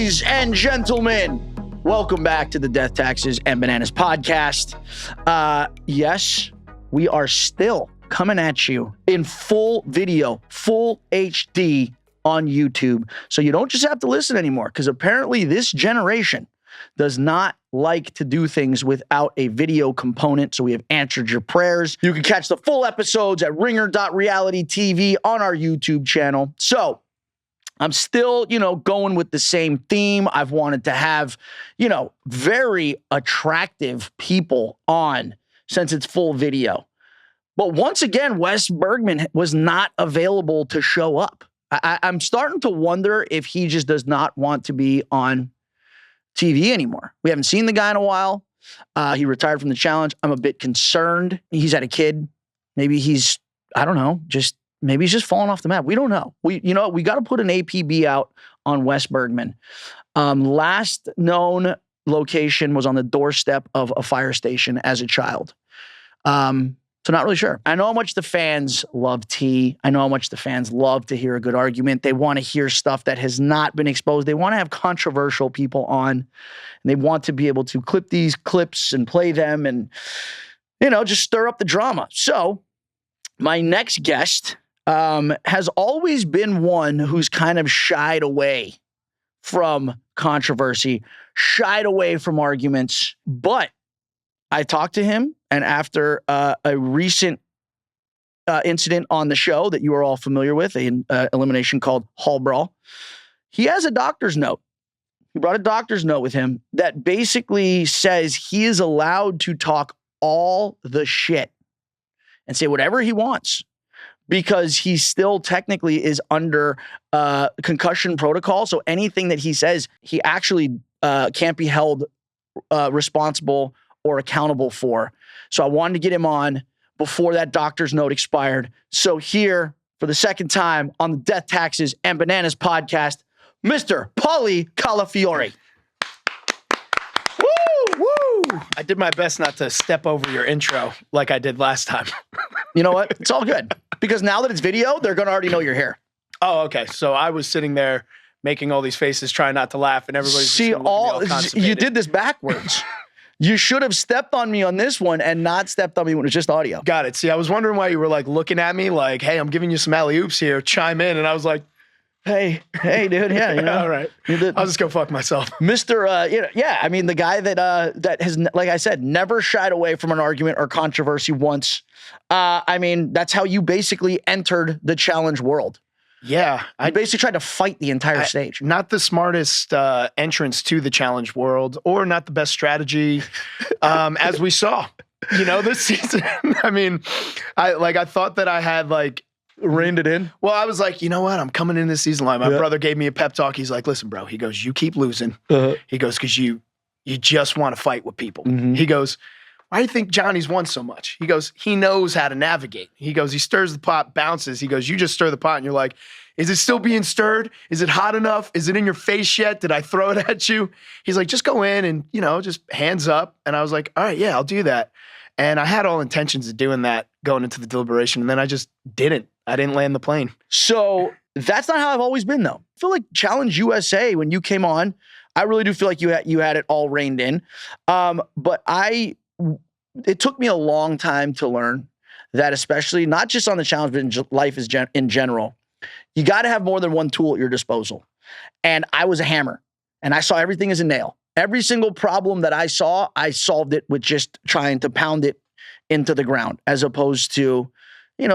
Ladies and gentlemen, welcome back to the Death, Taxes, and Bananas podcast. Yes, we are still coming at you in full video, full HD on YouTube. So you don't just have to listen anymore, because apparently this generation does not like to do things without a video component. So we have answered your prayers. You can catch the full episodes at ringer.realitytv on our YouTube channel. So I'm still, going with the same theme. I've wanted to have, very attractive people on since it's full video. But once again, Wes Bergman was not available to show up. I'm starting to wonder if he just does not want to be on TV anymore. We haven't seen the guy in a while. He retired from the challenge. I'm a bit concerned. He's had a kid. Maybe he's, maybe he's just falling off the map. We don't know. We got to put an APB out on Wes Bergman. Last known location was on the doorstep of a fire station as a child. So not really sure. I know how much the fans love tea. I know how much the fans love to hear a good argument. They want to hear stuff that has not been exposed. They want to have controversial people on, and they want to be able to clip these clips and play them and, just stir up the drama. So my next guest has always been one who's kind of shied away from controversy, shied away from arguments, but I talked to him, and after a recent incident on the show that you are all familiar with, an elimination called Hall Brawl, he has a doctor's note. He brought a doctor's note with him that basically says he is allowed to talk all the shit and say whatever he wants, because he still technically is under concussion protocol. So anything that he says, he actually can't be held responsible or accountable for. So I wanted to get him on before that doctor's note expired. So here, for the second time on the Death, Taxes, and Bananas podcast, Mr. Paulie Calafiore. Woo! I did my best not to step over your intro like I did last time. You know what? It's all good. Because now that it's video, they're going to already know you're here. Oh, okay. So I was sitting there making all these faces, trying not to laugh, and everybody's See, you did this backwards. You should have stepped on me on this one and not stepped on me when it was just audio. Got it. See, I was wondering why you were looking at me like, hey, I'm giving you some alley-oops here, chime in. And I was like, hey, dude, yeah, all right. I'll just go fuck myself. Mr. The guy that has, like I said, never shied away from an argument or controversy once. That's how you basically entered the challenge world. Yeah. I basically tried to fight the entire stage. Not the smartest entrance to the challenge world, or not the best strategy, as we saw, this season. I thought that I had reined it in. Well, I was like, you know what? I'm coming in this season line. My brother gave me a pep talk. He's like, listen, bro. He goes, you keep losing. He goes, because you just want to fight with people. Mm-hmm. He goes, why do you think Johnny's won so much? He goes, he knows how to navigate. He goes, he stirs the pot, bounces. He goes, you just stir the pot, and you're like, is it still being stirred? Is it hot enough? Is it in your face yet? Did I throw it at you? He's like, just go in and, just hands up. And I was like, all right, yeah, I'll do that. And I had all intentions of doing that going into the deliberation, and then I just didn't. I didn't land the plane. So that's not how I've always been, though. I feel like Challenge USA, when you came on, I really do feel like you had it all reined in. But it took me a long time to learn that, especially not just on the challenge, but in life in general, you got to have more than one tool at your disposal. And I was a hammer, and I saw everything as a nail. Every single problem that I saw, I solved it with just trying to pound it into the ground, as opposed to,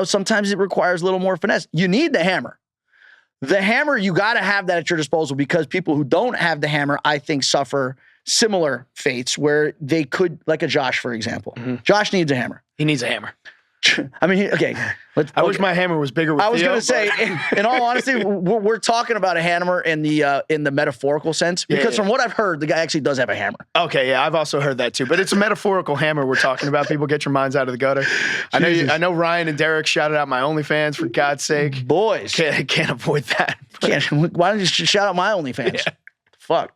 sometimes it requires a little more finesse. You need the hammer. The hammer, you got to have that at your disposal, because people who don't have the hammer, I think, suffer similar fates where they could, like a Josh, for example. Mm-hmm. Josh needs a hammer. He needs a hammer. Okay. I wish my hammer was bigger with Theo. I was going to say, in all honesty, we're talking about a hammer in the metaphorical sense, because from what I've heard, the guy actually does have a hammer. Okay, yeah, I've also heard that too, but it's a metaphorical hammer we're talking about. People, get your minds out of the gutter. I know Ryan and Derek shouted out my OnlyFans, for God's sake. Boys. Can't avoid that. Why don't you shout out my OnlyFans? Yeah. Fuck.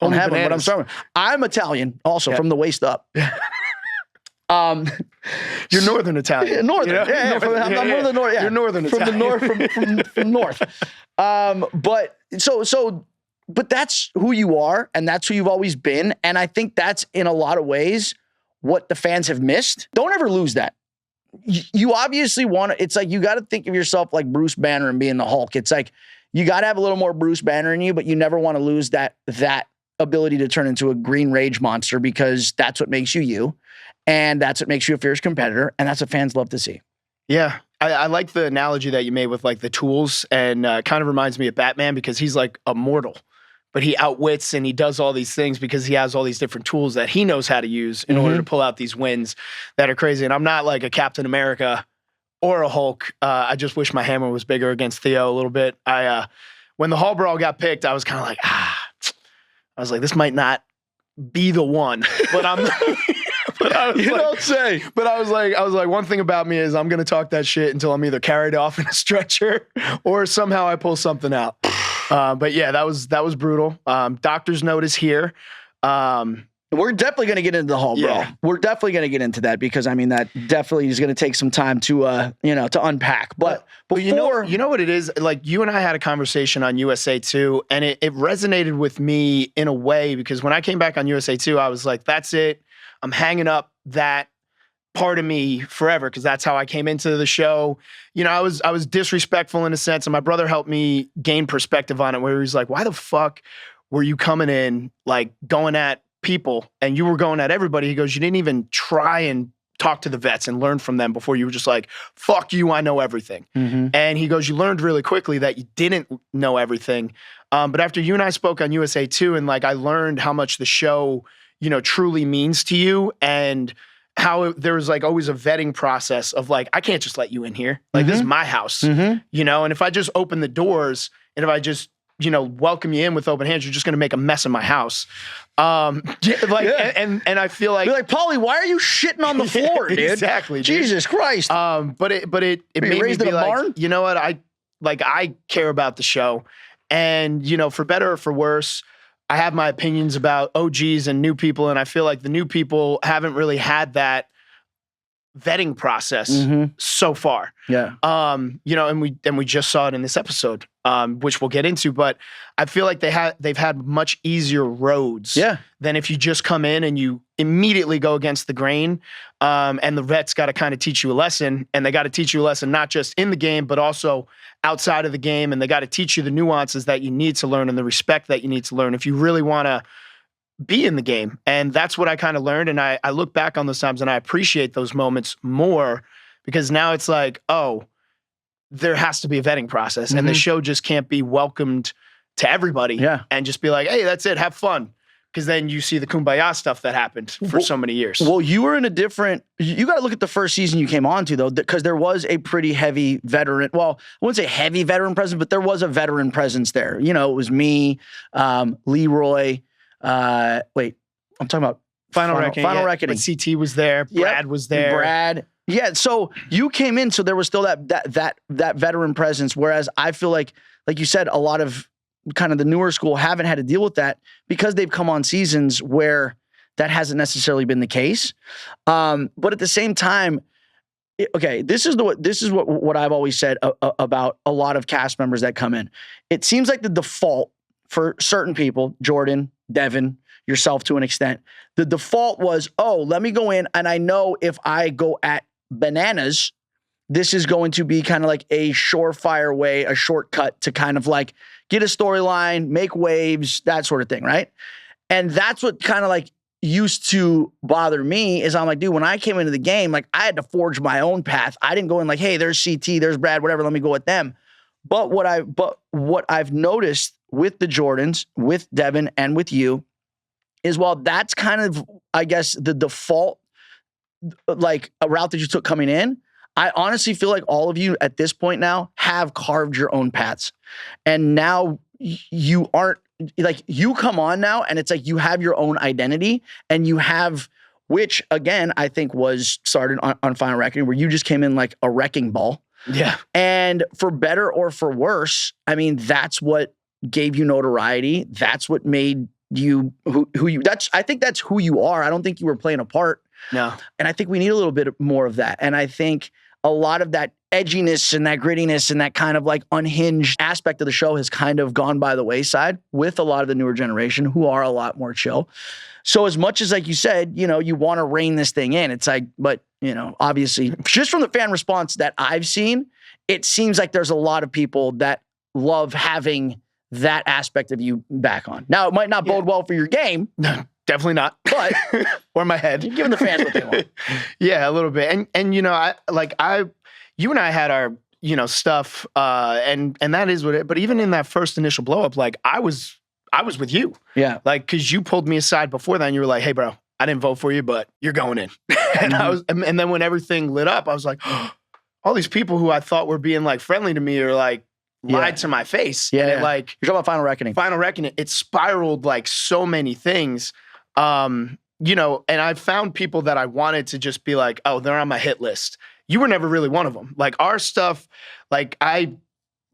Don't have one, but I'm sorry. I'm Italian, also, from the waist up. You're Northern Italian. Northern. I'm from the north. Yeah. You're Northern from Italian. The north, from north. But so but that's who you are, and that's who you've always been. And I think that's in a lot of ways what the fans have missed. Don't ever lose that. You obviously want to, it's like you got to think of yourself like Bruce Banner and being the Hulk. It's like you got to have a little more Bruce Banner in you, but you never want to lose that ability to turn into a green rage monster, because that's what makes you, and that's what makes you a fierce competitor, and that's what fans love to see. Yeah. I like the analogy that you made with like the tools, and kind of reminds me of Batman, because he's like immortal, but he outwits and he does all these things because he has all these different tools that he knows how to use in order to pull out these wins that are crazy. And I'm not like a Captain America or a Hulk. I just wish my hammer was bigger against Theo a little bit. When the Hall Brawl got picked, I was kind of like, I was like, this might not be the one, but I'm don't say. But I was like, one thing about me is I'm going to talk that shit until I'm either carried off in a stretcher or somehow I pull something out. But yeah, that was brutal. Doctor's note is here. We're definitely going to get into the Hall Brawl. We're definitely going to get into that, because I mean, that definitely is going to take some time to unpack. But before, you know what it is? Like, you and I had a conversation on USA 2, and it resonated with me in a way, because when I came back on USA 2, I was like, that's it. I'm hanging up that part of me forever, because that's how I came into the show. You know, I was disrespectful in a sense, and my brother helped me gain perspective on it, where he's like, why the fuck were you coming in, like, going at people, and you were going at everybody? He goes, you didn't even try and talk to the vets and learn from them before. You were just like, fuck you, I know everything. And he goes, you learned really quickly that you didn't know everything. But after you and I spoke on USA 2, and like, I learned how much the show, you know, truly means to you, and how there was like always a vetting process of like, I can't just let you in here. Like, this is my house, you know? And if I just open the doors, and if I just, you know, welcome you in with open hands, you're just going to make a mess of my house. And I feel like, you're like, Paulie, why are you shitting on the floor, dude? Exactly. Dude. Jesus Christ. But it made me be like, barn? You know what? I care about the show, and, you know, for better or for worse, I have my opinions about OGs and new people. And I feel like the new people haven't really had that vetting process so far. Yeah. You know, and we just saw it in this episode, which we'll get into, but I feel like they've had much easier roads than if you just come in and you immediately go against the grain. And the vets got to kind of teach you a lesson, and they got to teach you a lesson, not just in the game, but also outside of the game. And they got to teach you the nuances that you need to learn, and the respect that you need to learn if you really want to be in the game. And that's what I kind of learned. And I look back on those times, and I appreciate those moments more, because now it's like, oh, there has to be a vetting process, and the show just can't be welcomed to everybody and just be like, hey, that's it, have fun. Because then you see the kumbaya stuff that happened for so many years. Well, you were in a different, you got to look at the first season you came on to, though, because there was a pretty heavy veteran, well, I wouldn't say heavy veteran presence, but there was a veteran presence there. You know, it was me, Leroy, wait, I'm talking about Final Reckoning. But CT was there, Brad was there. Yeah, so you came in, so there was still that veteran presence, whereas I feel like you said, a lot of kind of the newer school haven't had to deal with that, because they've come on seasons where that hasn't necessarily been the case. But at the same time, this is what I've always said about a lot of cast members that come in. It seems like the default for certain people, Jordan, Devin, yourself to an extent, the default was, oh, let me go in, and I know if I go at bananas, this is going to be kind of like a surefire way, a shortcut to kind of like get a storyline, make waves, that sort of thing, right? And that's what kind of like used to bother me, is I'm like, dude, when I came into the game, like, I had to forge my own path. I didn't go in like, hey, there's CT, there's Brad, whatever, let me go with them. But what I've noticed with the Jordans, with Devin, and with you, is while that's kind of, I guess, the default, like, a route that you took coming in, I honestly feel like all of you at this point now have carved your own paths. And now you aren't, like, you come on now and it's like you have your own identity, and you have, which again, I think was started on Final Reckoning, where you just came in like a wrecking ball. Yeah. And for better or for worse, I mean, that's what gave you notoriety. That's what made you who you, I think that's who you are. I don't think you were playing a part. No. And I think we need a little bit more of that. And I think a lot of that edginess and that grittiness and that kind of like unhinged aspect of the show has kind of gone by the wayside with a lot of the newer generation who are a lot more chill. So as much as, like you said, you know, you want to rein this thing in, it's like, but, you know, obviously just from the fan response that I've seen, it seems like there's a lot of people that love having that aspect of you back on. Now, it might not bode well for your game. No, definitely not. But or my head. You're giving the fans what they want. Yeah, a little bit. And you know, you and I had our, you know, stuff, and that is what it, but even in that first initial blow up, like I was with you. Yeah. Like, cause you pulled me aside before that and you were like, hey bro, I didn't vote for you, but you're going in. And then when everything lit up, I was like, oh, all these people who I thought were being like friendly to me are like lied to my face. Yeah. And Yeah. like, You're talking about Final Reckoning. Final Reckoning, it spiraled like so many things. You know, and I found people that I wanted to just be like, oh, they're on my hit list. You were never really one of them. Like our stuff, like I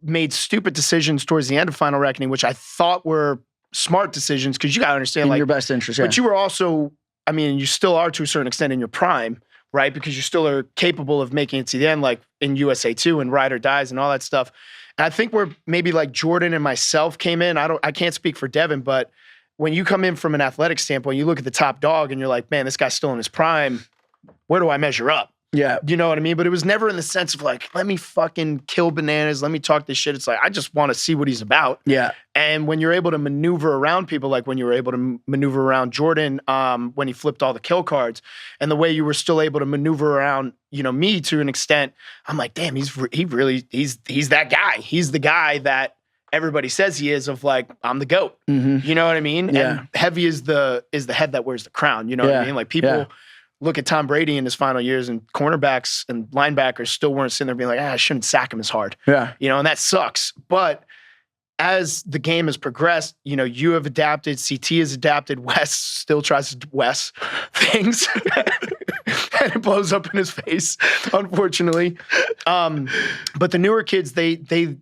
made stupid decisions towards the end of Final Reckoning, which I thought were smart decisions because you got to understand, in like your best interest. Yeah. But you were also, I mean, you still are to a certain extent in your prime, right? Because you still are capable of making it to the end, like in USA 2 and Ride or Dies and all that stuff. And I think where maybe like Jordan and myself came in, I can't speak for Devin, but when you come in from an athletic standpoint, you look at the top dog and you're like, man, this guy's still in his prime. Where do I measure up? Yeah. You know what I mean? But it was never in the sense of like, let me fucking kill bananas. Let me talk this shit. It's like, I just want to see what he's about. Yeah. And when you're able to maneuver around people, like when you were able to maneuver around Jordan, when he flipped all the kill cards, and the way you were still able to maneuver around, you know, me to an extent, I'm like, damn, he's that guy. He's the guy that everybody says he is, of like, I'm the GOAT. Mm-hmm. You know what I mean? Yeah. And heavy is the head that wears the crown. You know what I mean? Like people look at Tom Brady in his final years, and cornerbacks and linebackers still weren't sitting there being like, I shouldn't sack him as hard. Yeah. You know, and that sucks. But as the game has progressed, you know, you have adapted, CT has adapted, Wes still tries to Wes things. And it blows up in his face, unfortunately. But the newer kids, they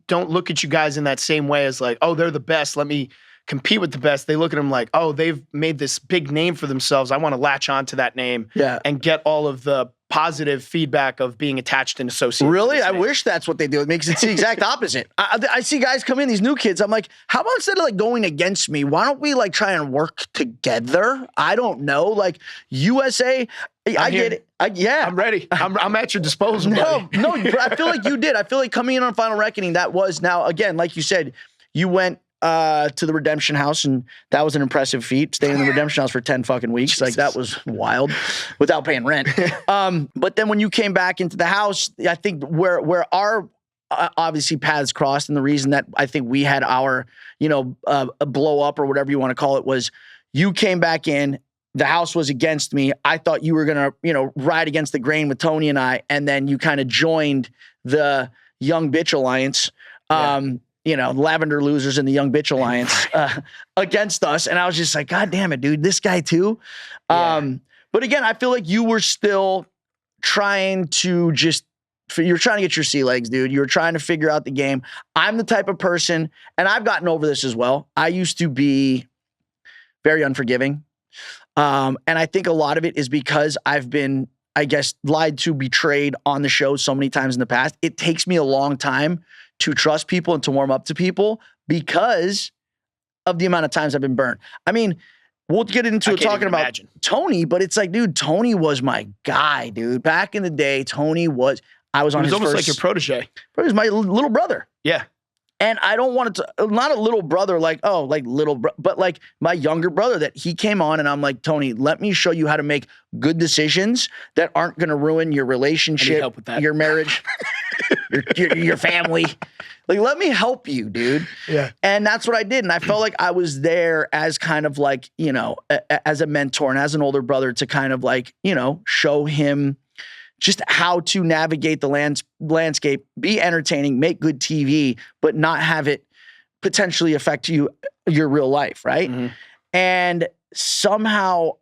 don't look at you guys in that same way as like, oh, they're the best. Let me compete with the best. They look at them like, oh, they've made this big name for themselves. I want to latch on to that name and get all of the positive feedback of being attached and associated. Really? I wish that's what they do. It makes it the exact opposite. I see guys come in, these new kids. I'm like, how about instead of like going against me, why don't we like try and work together? I don't know. Like USA, I get it. I'm ready. I'm at your disposal. No, I feel like you did. I feel like coming in on Final Reckoning, that was now, again, like you said, you went to the Redemption House, and that was an impressive feat, staying in the Redemption House for 10 fucking weeks. Jesus. Like, that was wild without paying rent. But then when you came back into the house, I think where our obviously paths crossed, and the reason that I think we had our, you know, a blow up or whatever you want to call it, was you came back in, the house was against me. I thought you were going to, you know, ride against the grain with Tony and I, and then you kind of joined the Young Bitch Alliance. You know, Lavender Losers and the Young Bitch Alliance against us. And I was just like, God damn it, dude, this guy too. But again, I feel like you were still trying to you're trying to get your sea legs, dude. You're trying to figure out the game. I'm the type of person, and I've gotten over this as well. I used to be very unforgiving. And I think a lot of it is because I've been, I guess, lied to, betrayed on the show so many times in the past. It takes me a long time to trust people and to warm up to people because of the amount of times I've been burnt. I mean, we'll get into it talking about Tony, but it's like, dude, Tony was my guy, dude. Back in the day, I was on his first. He was almost like your protege. He was my little brother. Yeah. And I don't want it to, not a little brother like, oh, like but like my younger brother, that he came on and I'm like, Tony, let me show you how to make good decisions that aren't going to ruin your relationship, help with that. Your marriage, your family. Like, let me help you, dude. Yeah. And that's what I did. And I felt like I was there as kind of like, you know, as a mentor and as an older brother to kind of like, you know, show him just how to navigate the landscape, be entertaining, make good TV, but not have it potentially affect your real life, right? Mm-hmm. And somehow,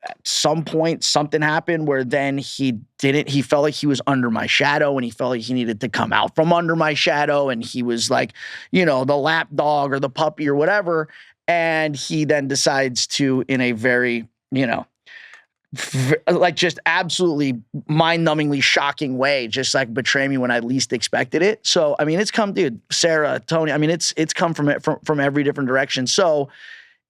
at some point, something happened where then he felt like he was under my shadow, and he felt like he needed to come out from under my shadow, and he was like, you know, the lap dog or the puppy or whatever, and he then decides to, in a very, you know, like just absolutely mind-numbingly shocking way, just like betray me when I least expected it. So I mean, it's come, dude, Sarah, Tony. I mean, it's come from every different direction. So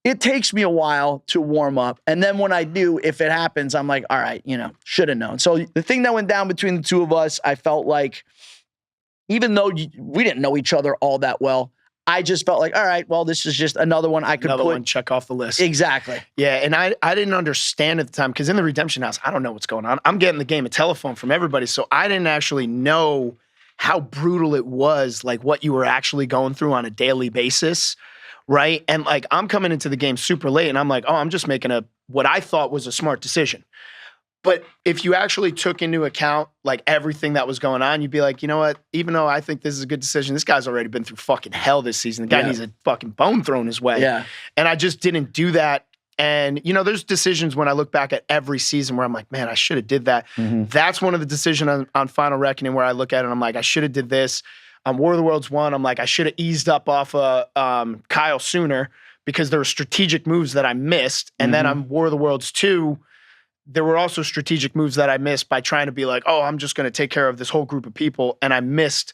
it takes me a while to warm up, and then when I do, if it happens, I'm like, all right, should have known. So the thing that went down between the two of us, I felt like, even though we didn't know each other all that well, I just felt like, all right, well, this is just another one I could check off the list. Exactly. Yeah, and I didn't understand at the time, because in the Redemption House, I don't know what's going on. I'm getting the game of telephone from everybody, so I didn't actually know how brutal it was, like what you were actually going through on a daily basis, right? And like, I'm coming into the game super late, and I'm like, oh, I'm just making what I thought was a smart decision. But if you actually took into account like everything that was going on, you'd be like, you know what? Even though I think this is a good decision, this guy's already been through fucking hell this season. The guy needs a fucking bone thrown his way. Yeah. And I just didn't do that. And, there's decisions when I look back at every season where I'm like, man, I should have did that. Mm-hmm. That's one of the decisions on Final Reckoning where I look at it and I'm like, I should have did this. On War of the Worlds 1, I'm like, I should have eased up off Kyle sooner, because there were strategic moves that I missed. And then on War of the Worlds 2, there were also strategic moves that I missed by trying to be like, oh, I'm just going to take care of this whole group of people. And I missed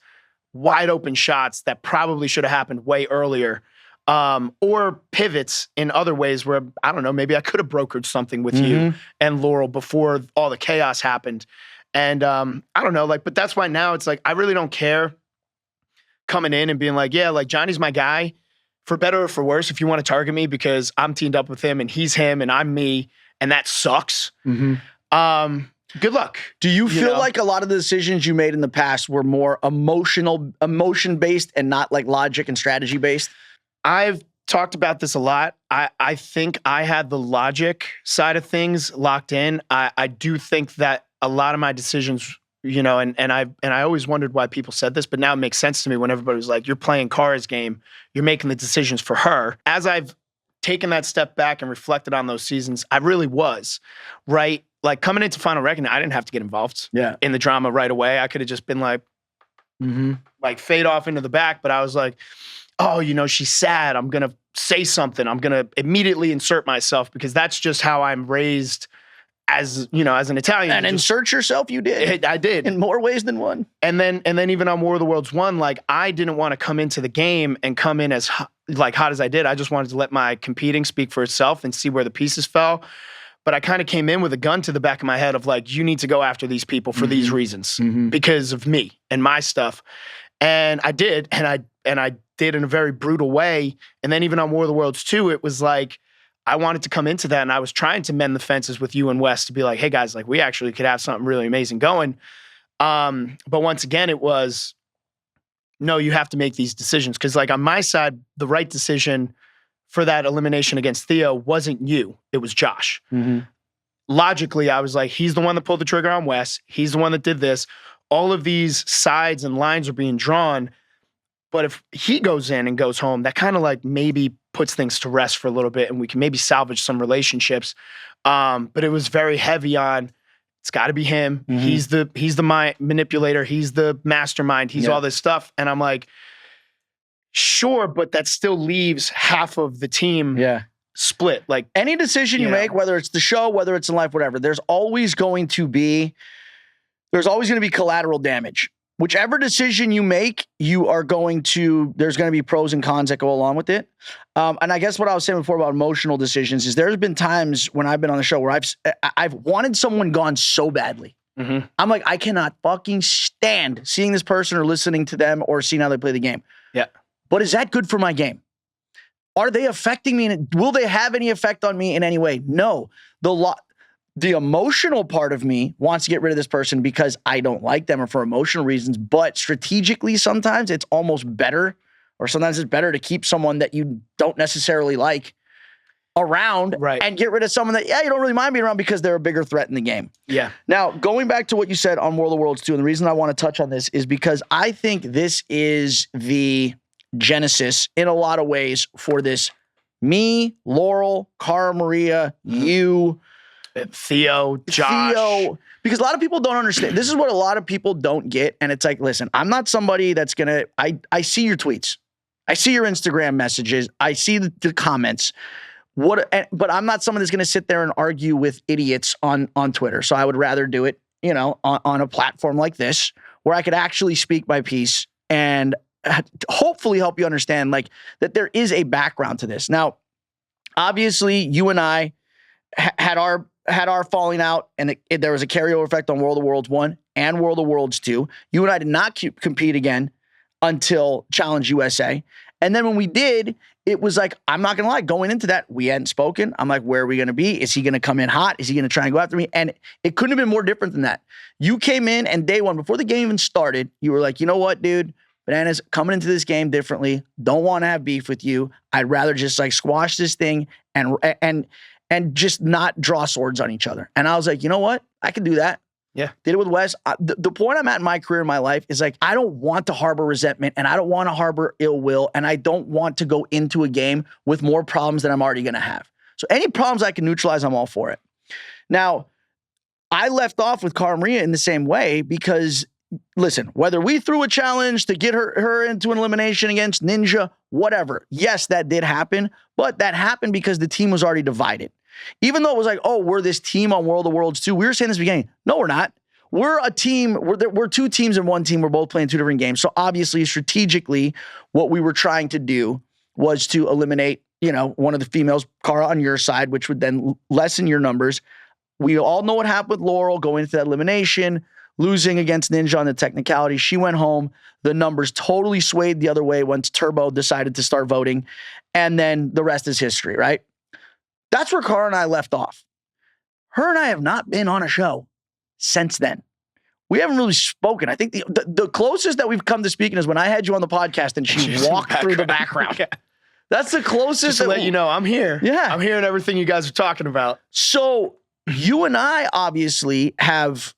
wide open shots that probably should have happened way earlier. Or pivots in other ways where, I don't know, maybe I could have brokered something with you and Laurel before all the chaos happened. And I don't know, but that's why now it's like, I really don't care coming in and being like, yeah, like Johnny's my guy, for better or for worse, if you want to target me because I'm teamed up with him and he's him and I'm me. And that sucks. Good luck. Do you feel like a lot of the decisions you made in the past were more emotion-based and not like logic and strategy-based? I've talked about this a lot. I think I had the logic side of things locked in. I do think that a lot of my decisions, and I always wondered why people said this, but now it makes sense to me when everybody was like, you're playing Kara's game, you're making the decisions for her. As I've taken that step back and reflected on those seasons, I really was, right? Like coming into Final Reckoning, I didn't have to get involved in the drama right away. I could have just been like, like fade off into the back, but I was like, oh, she's sad. I'm going to say something. I'm going to immediately insert myself, because that's just how I'm raised as an Italian. And insert yourself, you did. I did. In more ways than one. And then even on War of the Worlds 1, like I didn't want to come into the game and come in as hot as I did. I just wanted to let my competing speak for itself and see where the pieces fell. But I kind of came in with a gun to the back of my head of like, you need to go after these people for these reasons, because of me and my stuff. And I did, and I did in a very brutal way. And then even on War of the Worlds 2, it was like, I wanted to come into that, and I was trying to mend the fences with you and Wes to be like, hey guys, like we actually could have something really amazing going. But once again, it was, no, you have to make these decisions. Cause like on my side, the right decision for that elimination against Theo wasn't you, it was Josh. Logically, I was like, he's the one that pulled the trigger on Wes. He's the one that did this. All of these sides and lines are being drawn. But if he goes in and goes home, that kind of like maybe puts things to rest for a little bit, and we can maybe salvage some relationships. But it was very heavy on, it's got to be him. He's the mind manipulator. He's the mastermind. He's all this stuff. And I'm like, sure, but that still leaves half of the team split. Like any decision you make, whether it's the show, whether it's in life, whatever, there's always going to be collateral damage. Whichever decision you make, there's going to be pros and cons that go along with it. And I guess what I was saying before about emotional decisions is there's been times when I've been on the show where I've wanted someone gone so badly. I'm like, I cannot fucking stand seeing this person or listening to them or seeing how they play the game. Yeah. But is that good for my game? Are they affecting me? Will they have any effect on me in any way? No. The emotional part of me wants to get rid of this person because I don't like them or for emotional reasons, but strategically sometimes it's almost better, or sometimes it's better to keep someone that you don't necessarily like around and get rid of someone that, you don't really mind being around because they're a bigger threat in the game. Yeah. Now, going back to what you said on War of the Worlds 2, and the reason I want to touch on this is because I think this is the genesis in a lot of ways for this. Me, Laurel, Cara Maria, you, Theo, Josh. Because a lot of people don't understand. This is what a lot of people don't get. And it's like, listen, I'm not somebody that's going to, I see your tweets. I see your Instagram messages. I see the comments. But I'm not someone that's going to sit there and argue with idiots on Twitter. So I would rather do it, on a platform like this where I could actually speak my piece and hopefully help you understand like that there is a background to this. Now, obviously, you and I had our falling out, and there was a carryover effect on World of Worlds 1 and World of Worlds 2. You and I did not compete again until Challenge USA. And then when we did, it was like, I'm not going to lie, going into that, we hadn't spoken. I'm like, where are we going to be? Is he going to come in hot? Is he going to try and go after me? And it couldn't have been more different than that. You came in and day one, before the game even started, you were like, you know what, dude? Bananas, coming into this game differently. Don't want to have beef with you. I'd rather just like squash this thing and just not draw swords on each other. And I was like, you know what? I can do that. Yeah. Did it with Wes. The point I'm at in my career, in my life, is like, I don't want to harbor resentment, and I don't want to harbor ill will, and I don't want to go into a game with more problems than I'm already going to have. So any problems I can neutralize, I'm all for it. Now, I left off with Cara Maria in the same way because, listen, whether we threw a challenge to get her into an elimination against Ninja, whatever, yes, that did happen, but that happened because the team was already divided. Even though it was like, oh, we're this team on World of Worlds 2. We were saying this beginning. No, we're not. We're a team. We're two teams in one team. We're both playing two different games. So obviously, strategically, what we were trying to do was to eliminate, one of the females, Cara, on your side, which would then lessen your numbers. We all know what happened with Laurel going into that elimination, losing against Ninja on the technicality. She went home. The numbers totally swayed the other way once Turbo decided to start voting. And then the rest is history, right? That's where Cara and I left off. Her and I have not been on a show since then. We haven't really spoken. I think the closest that we've come to speaking is when I had you on the podcast and she walked through the background. Yeah. That's the closest. Just to let you know, I'm here. Yeah. I'm hearing everything you guys are talking about. So you and I obviously have,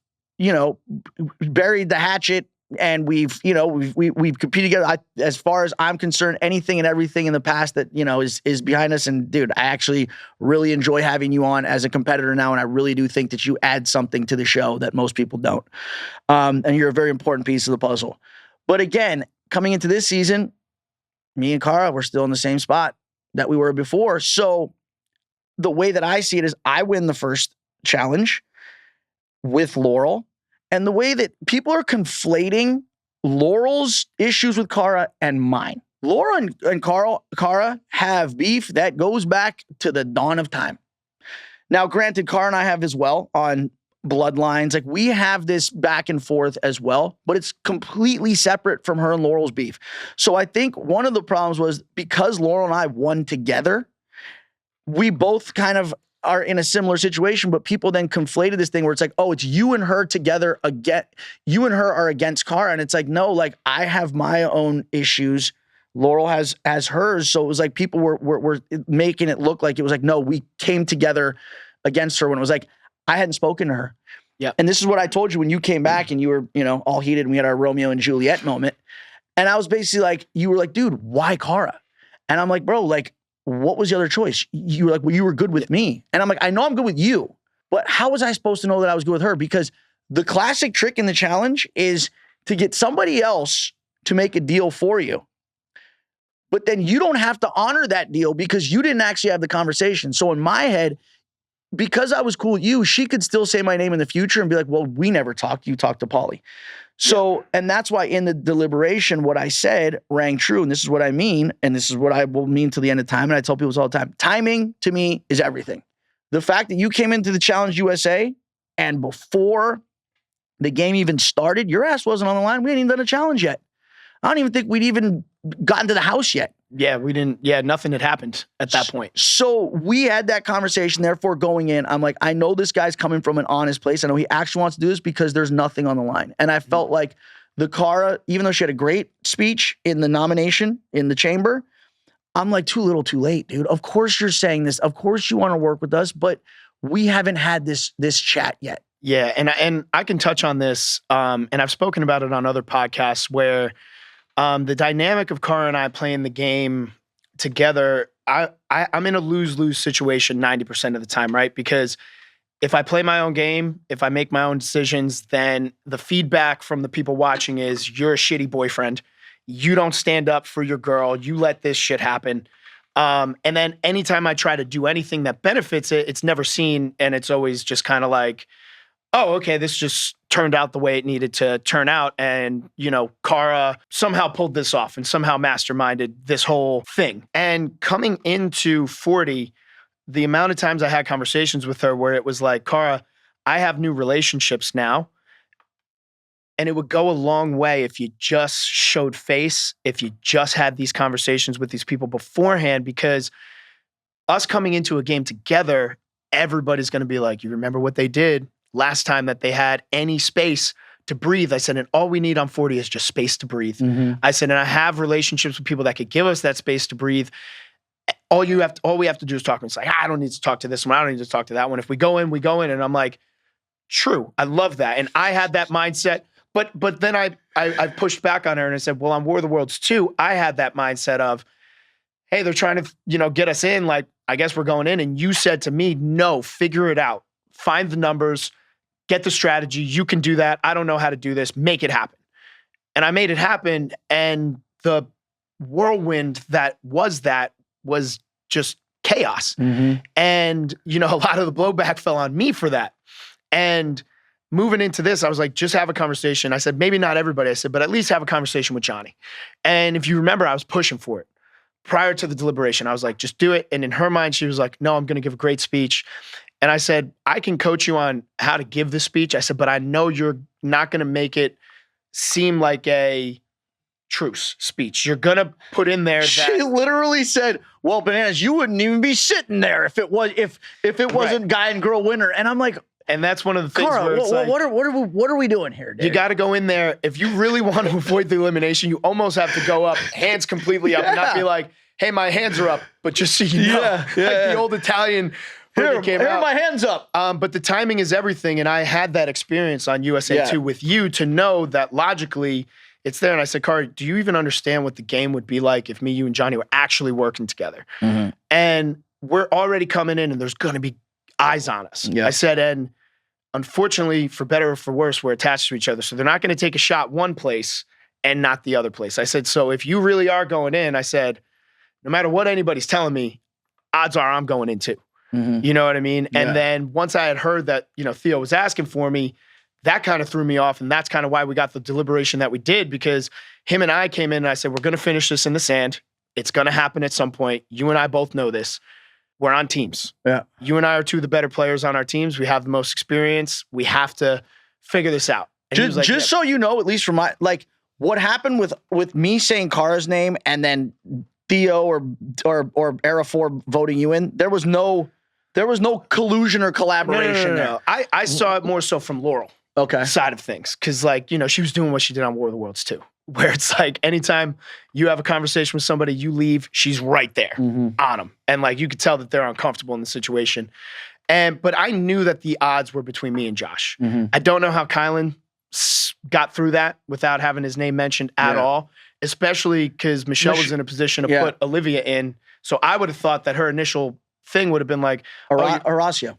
buried the hatchet, and we've competed together. As far as I'm concerned, anything and everything in the past that, is behind us. And dude, I actually really enjoy having you on as a competitor now. And I really do think that you add something to the show that most people don't. And you're a very important piece of the puzzle. But again, coming into this season, me and Cara, we're still in the same spot that we were before. So the way that I see it is I win the first challenge with Laurel. And the way that people are conflating Laurel's issues with Cara and mine. Laura and Cara have beef that goes back to the dawn of time. Now, granted, Cara and I have as well on bloodlines. Like, we have this back and forth as well, but it's completely separate from her and Laurel's beef. So I think one of the problems was because Laurel and I won together, we both kind of are in a similar situation, but people then conflated this thing where it's like, oh, it's you and her together again. You and her are against Cara. And it's like, no, like I have my own issues. Laurel has hers. So it was like people were making it look like it was like, no, we came together against her when it was like, I hadn't spoken to her. Yeah. And this is what I told you when you came back and you were, all heated and we had our Romeo and Juliet moment. And I was basically like, you were like, dude, why Cara? And I'm like, bro, like, what was the other choice? You were like, well, you were good with me. And I'm like, I know I'm good with you, but how was I supposed to know that I was good with her? Because the classic trick in the challenge is to get somebody else to make a deal for you. But then you don't have to honor that deal because you didn't actually have the conversation. So in my head, because I was cool with you, she could still say my name in the future and be like, well, we never talked. You talked to Paulie. So, and that's why in the deliberation, what I said rang true. And this is what I mean. And this is what I will mean till the end of time. And I tell people this all the time. Timing to me is everything. The fact that you came into the Challenge USA and before the game even started, your ass wasn't on the line. We hadn't even done a challenge yet. I don't even think we'd even gotten to the house yet. Yeah, we didn't. Yeah, nothing had happened at that point. So we had that conversation. Therefore, going in, I'm like, I know this guy's coming from an honest place. I know he actually wants to do this because there's nothing on the line. And I felt like the Cara, even though she had a great speech in the nomination in the chamber, I'm like, too little, too late, dude. Of course you're saying this. Of course you want to work with us, but we haven't had this chat yet. Yeah, and I can touch on this, and I've spoken about it on other podcasts where the dynamic of Cara and I playing the game together, I'm in a lose-lose situation 90% of the time, right? Because if I play my own game, if I make my own decisions, then the feedback from the people watching is, you're a shitty boyfriend. You don't stand up for your girl. You let this shit happen. And then anytime I try to do anything that benefits it, it's never seen. And it's always just kind of like, oh, okay, this just turned out the way it needed to turn out. And, Cara somehow pulled this off and somehow masterminded this whole thing. And coming into 40, the amount of times I had conversations with her where it was like, Cara, I have new relationships now. And it would go a long way if you just showed face, if you just had these conversations with these people beforehand, because us coming into a game together, everybody's going to be like, you remember what they did last time that they had any space to breathe. I said, and all we need on 40 is just space to breathe. I said, and I have relationships with people that could give us that space to breathe. All we have to do is talk. And it's like, I don't need to talk to this one. I don't need to talk to that one. If we go in, we go in. And I'm like, true. I love that. And I had that mindset. But then I pushed back on her and I said, well, on War of the Worlds 2, I had that mindset of, hey, they're trying to, get us in. Like, I guess we're going in. And you said to me, no, figure it out. Find the numbers, get the strategy. You can do that. I don't know how to do this. Make it happen. And I made it happen. And the whirlwind that was just chaos. And, a lot of the blowback fell on me for that. And moving into this, I was like, just have a conversation. I said, maybe not everybody. I said, but at least have a conversation with Johnny. And if you remember, I was pushing for it. Prior to the deliberation, I was like, just do it. And in her mind, she was like, no, I'm going to give a great speech. And I said, I can coach you on how to give the speech. I said, but I know you're not going to make it seem like a truce speech. You're going to put in there that— She literally said, well, Bananas, you wouldn't even be sitting there if it wasn't guy and girl winner. And I'm like— And that's one of the things Cara, where it's like, what are we doing here, dude? You got to go in there. If you really want to avoid the elimination, you almost have to go up, hands completely up, and not be like, hey, my hands are up, but just so you know, like the old Italian— Here, my hands up. But the timing is everything, and I had that experience on USA 2 with you to know that logically it's there. And I said, Cara, do you even understand what the game would be like if me, you, and Johnny were actually working together? And we're already coming in, and there's going to be eyes on us. I said, and unfortunately, for better or for worse, we're attached to each other. So they're not going to take a shot one place and not the other place. I said, so if you really are going in, I said, no matter what anybody's telling me, odds are I'm going in too. You know what I mean? And then once I had heard that, Theo was asking for me, that kind of threw me off. And that's kind of why we got the deliberation that we did, because him and I came in and I said, we're going to finish this in the sand. It's going to happen at some point. You and I both know this. We're on teams. You and I are two of the better players on our teams. We have the most experience. We have to figure this out. And just so you know, at least from what happened with me saying Cara's name and then Theo or Era 4 voting you in, there was no collusion or collaboration there. No. I saw it more so from Laurel side of things. Cause she was doing what she did on War of the Worlds too. Where it's like, anytime you have a conversation with somebody, you leave, she's right there on them. And you could tell that they're uncomfortable in the situation. But I knew that the odds were between me and Josh. I don't know how Kylan got through that without having his name mentioned at all, especially because Michelle was in a position to put Olivia in. So I would have thought that her initial thing would have been like— Horacio.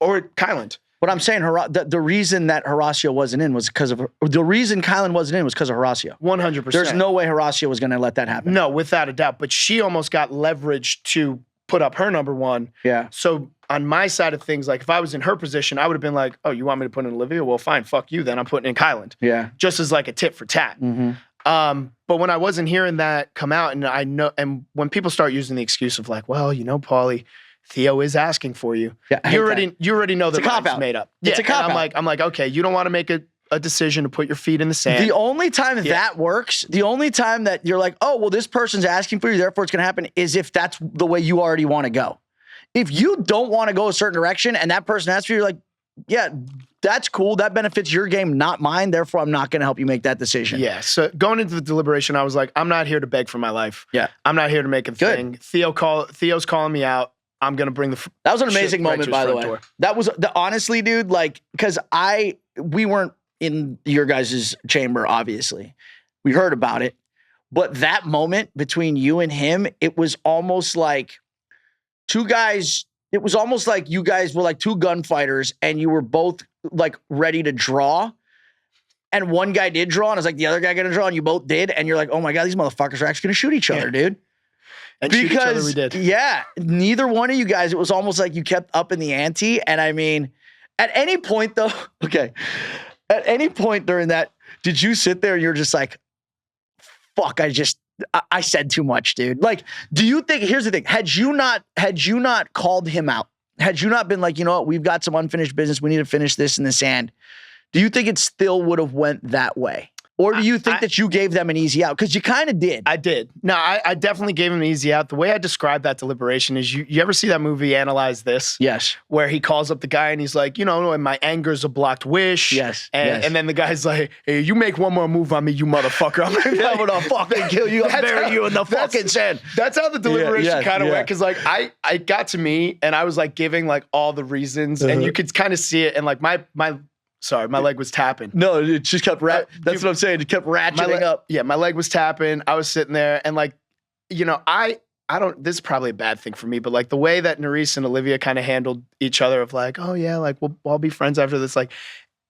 Or Kylan. But I'm saying the reason that Horacio wasn't in was because of— the reason Kylan wasn't in was because of Horacio. 100%. There's no way Horacio was going to let that happen. No, without a doubt. But she almost got leverage to put up her number one. So on my side of things, if I was in her position, I would have been like, oh, you want me to put in Olivia? Well, fine, fuck you then. I'm putting in Kylan. Just as a tit for tat. But when I wasn't hearing that come out, and I know, and when people start using the excuse of well, Paulie, Theo is asking for you. You already know that it's made up. It's a cop out. I'm like, okay, you don't want to make a decision to put your feet in the sand. The only time that works, the only time that you're like, oh, well, this person's asking for you, therefore it's going to happen, is if that's the way you already want to go. If you don't want to go a certain direction and that person asks for you, you're like, yeah, that's cool. That benefits your game, not mine. Therefore, I'm not going to help you make that decision. So going into the deliberation, I was like, I'm not here to beg for my life. I'm not here to make a thing. Theo's calling me out. I'm going to bring the— That was an amazing moment, by the way. Door. That was honestly, dude, because we weren't in your guys' chamber, obviously. We heard about it. But that moment between you and him, it was almost like two guys— it was almost like you guys were like two gunfighters and you were both ready to draw. And one guy did draw and I was like, the other guy going to draw, and you both did. And you're like, oh my God, these motherfuckers are actually going to shoot each other, dude. and shoot each other because we did. yeah, neither one of you guys, it was almost like you kept up in the ante. And I mean, at any point though, okay, at any point during that, did you sit there and you're just like, fuck, I said too much, dude. Like, do you think, here's the thing, had you not called him out, had you not been like, you know what, we've got some unfinished business, we need to finish this in the sand, do you think it still would have went that way? Or do you think that you gave them an easy out? Because you kind of did. I did. No, I definitely gave him an easy out. The way I describe that deliberation is you ever see that movie Analyze This? Yes. Where he calls up the guy and he's like, you know, and my anger's a blocked wish. Yes. And then the guy's like, hey, you make one more move on me, you motherfucker. I'm like, I'm gonna fucking kill you. I'll bury you in the fucking sand. That's how the deliberation kind of went. Because like I got to me and I was like giving like all the reasons and you could kind of see it. And like Sorry, my leg was tapping. No, it just kept that's what I'm saying. It kept ratcheting up. Yeah, my leg was tapping. I was sitting there and like, you know, I don't, this is probably a bad thing for me, but like the way that Nerys and Olivia kind of handled each other of like, oh yeah, like we'll all be friends after this. Like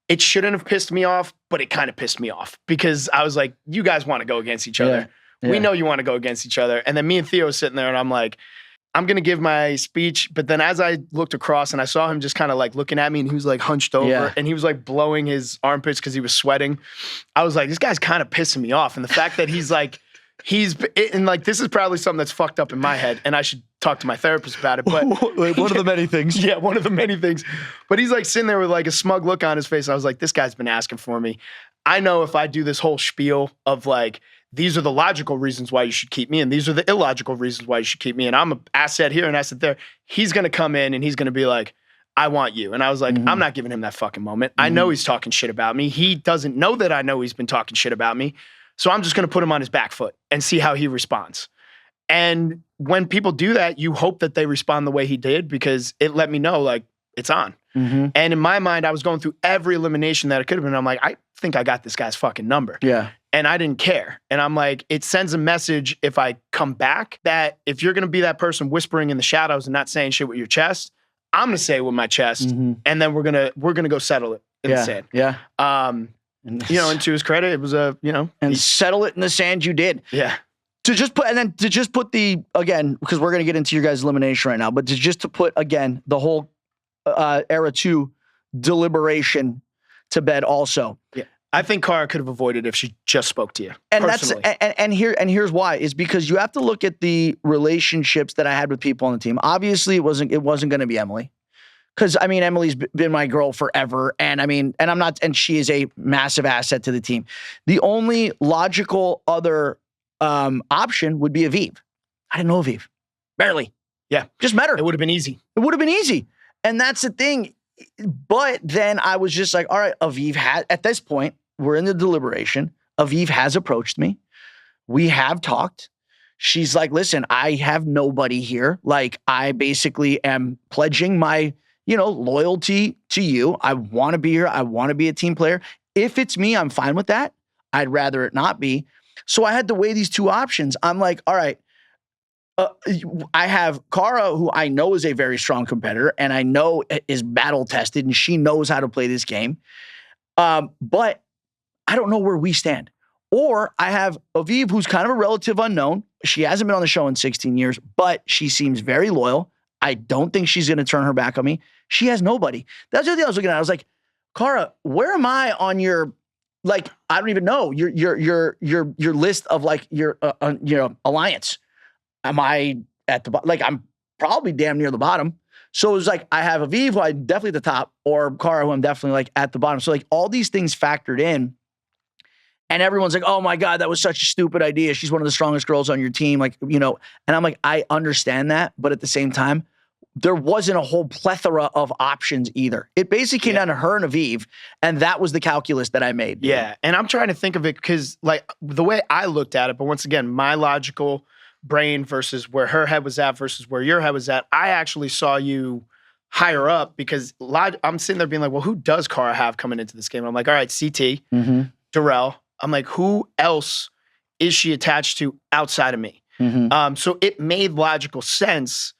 it shouldn't have pissed me off, but it kind of pissed me off because I was like, you guys want to go against each other. Yeah. We know you want to go against each other. And then me and Theo was sitting there and I'm like, I'm going to give my speech. But then as I looked across and I saw him just kind of like looking at me and he was like hunched over and he was like blowing his armpits because he was sweating. I was like, this guy's kind of pissing me off. And the fact that he's like, and like, this is probably something that's fucked up in my head and I should talk to my therapist about it. But one of the many things. Yeah, one of the many things. But he's like sitting there with like a smug look on his face. I was like, this guy's been asking for me. I know if I do this whole spiel of like, these are the logical reasons why you should keep me, and these are the illogical reasons why you should keep me, and I'm an asset here and asset there. He's going to come in and he's going to be like, I want you. And I was like, I'm not giving him that fucking moment. I know he's talking shit about me. He doesn't know that I know he's been talking shit about me. So I'm just going to put him on his back foot and see how he responds. And when people do that, you hope that they respond the way he did because it let me know, like, it's on. And in my mind, I was going through every elimination that it could have been. I'm like, I think I got this guy's fucking number. Yeah. And I didn't care. And I'm like, it sends a message if I come back that if you're going to be that person whispering in the shadows and not saying shit with your chest, I'm going to say it with my chest. And then we're going to go settle it in the sand. Yeah. You know, and to his credit, it was and settle it in the sand you did. Yeah. To just put the, again, because we're going to get into your guys' elimination right now, but to put, again, the whole era 2 deliberation to bed also. Yeah. I think Cara could have avoided if she just spoke to you. And personally. here's why, is because you have to look at the relationships that I had with people on the team. Obviously, it wasn't going to be Emily. Because I mean, Emily's been my girl forever. And I mean, and she is a massive asset to the team. The only logical other option would be Aviv. I didn't know Aviv. Barely. Yeah. Just met her. It would have been easy. It would have been easy. And that's the thing. But then I was just like, all right, Aviv had, at this point, we're in the deliberation. Aviv has approached me. We have talked. She's like, listen, I have nobody here. Like, I basically am pledging my, loyalty to you. I want to be here. I want to be a team player. If it's me, I'm fine with that. I'd rather it not be. So I had to weigh these two options. I'm like, all right, I have Cara, who I know is a very strong competitor and I know is battle tested and she knows how to play this game. But I don't know where we stand. Or I have Aviv, who's kind of a relative unknown. She hasn't been on the show in 16 years, but she seems very loyal. I don't think she's going to turn her back on me. She has nobody. That's the other thing I was looking at. I was like, Cara, where am I on your, like, I don't even know your list of like your alliance. Am I at the bottom? Like, I'm probably damn near the bottom. So it was like, I have Aviv, who I'm definitely at the top, or Cara, who I'm definitely like at the bottom. So like all these things factored in. And everyone's like, oh my God, that was such a stupid idea. She's one of the strongest girls on your team. Like, and I'm like, I understand that. But at the same time, there wasn't a whole plethora of options either. It basically came down to her and Aviv. And that was the calculus that I made. Yeah. And I'm trying to think of it because like the way I looked at it, but once again, my logical brain versus where her head was at versus where your head was at, I actually saw you higher up because I'm sitting there being like, well, who does Cara have coming into this game? I'm like, all right, CT, Darrell. I'm like, who else is she attached to outside of me? So it made logical sense,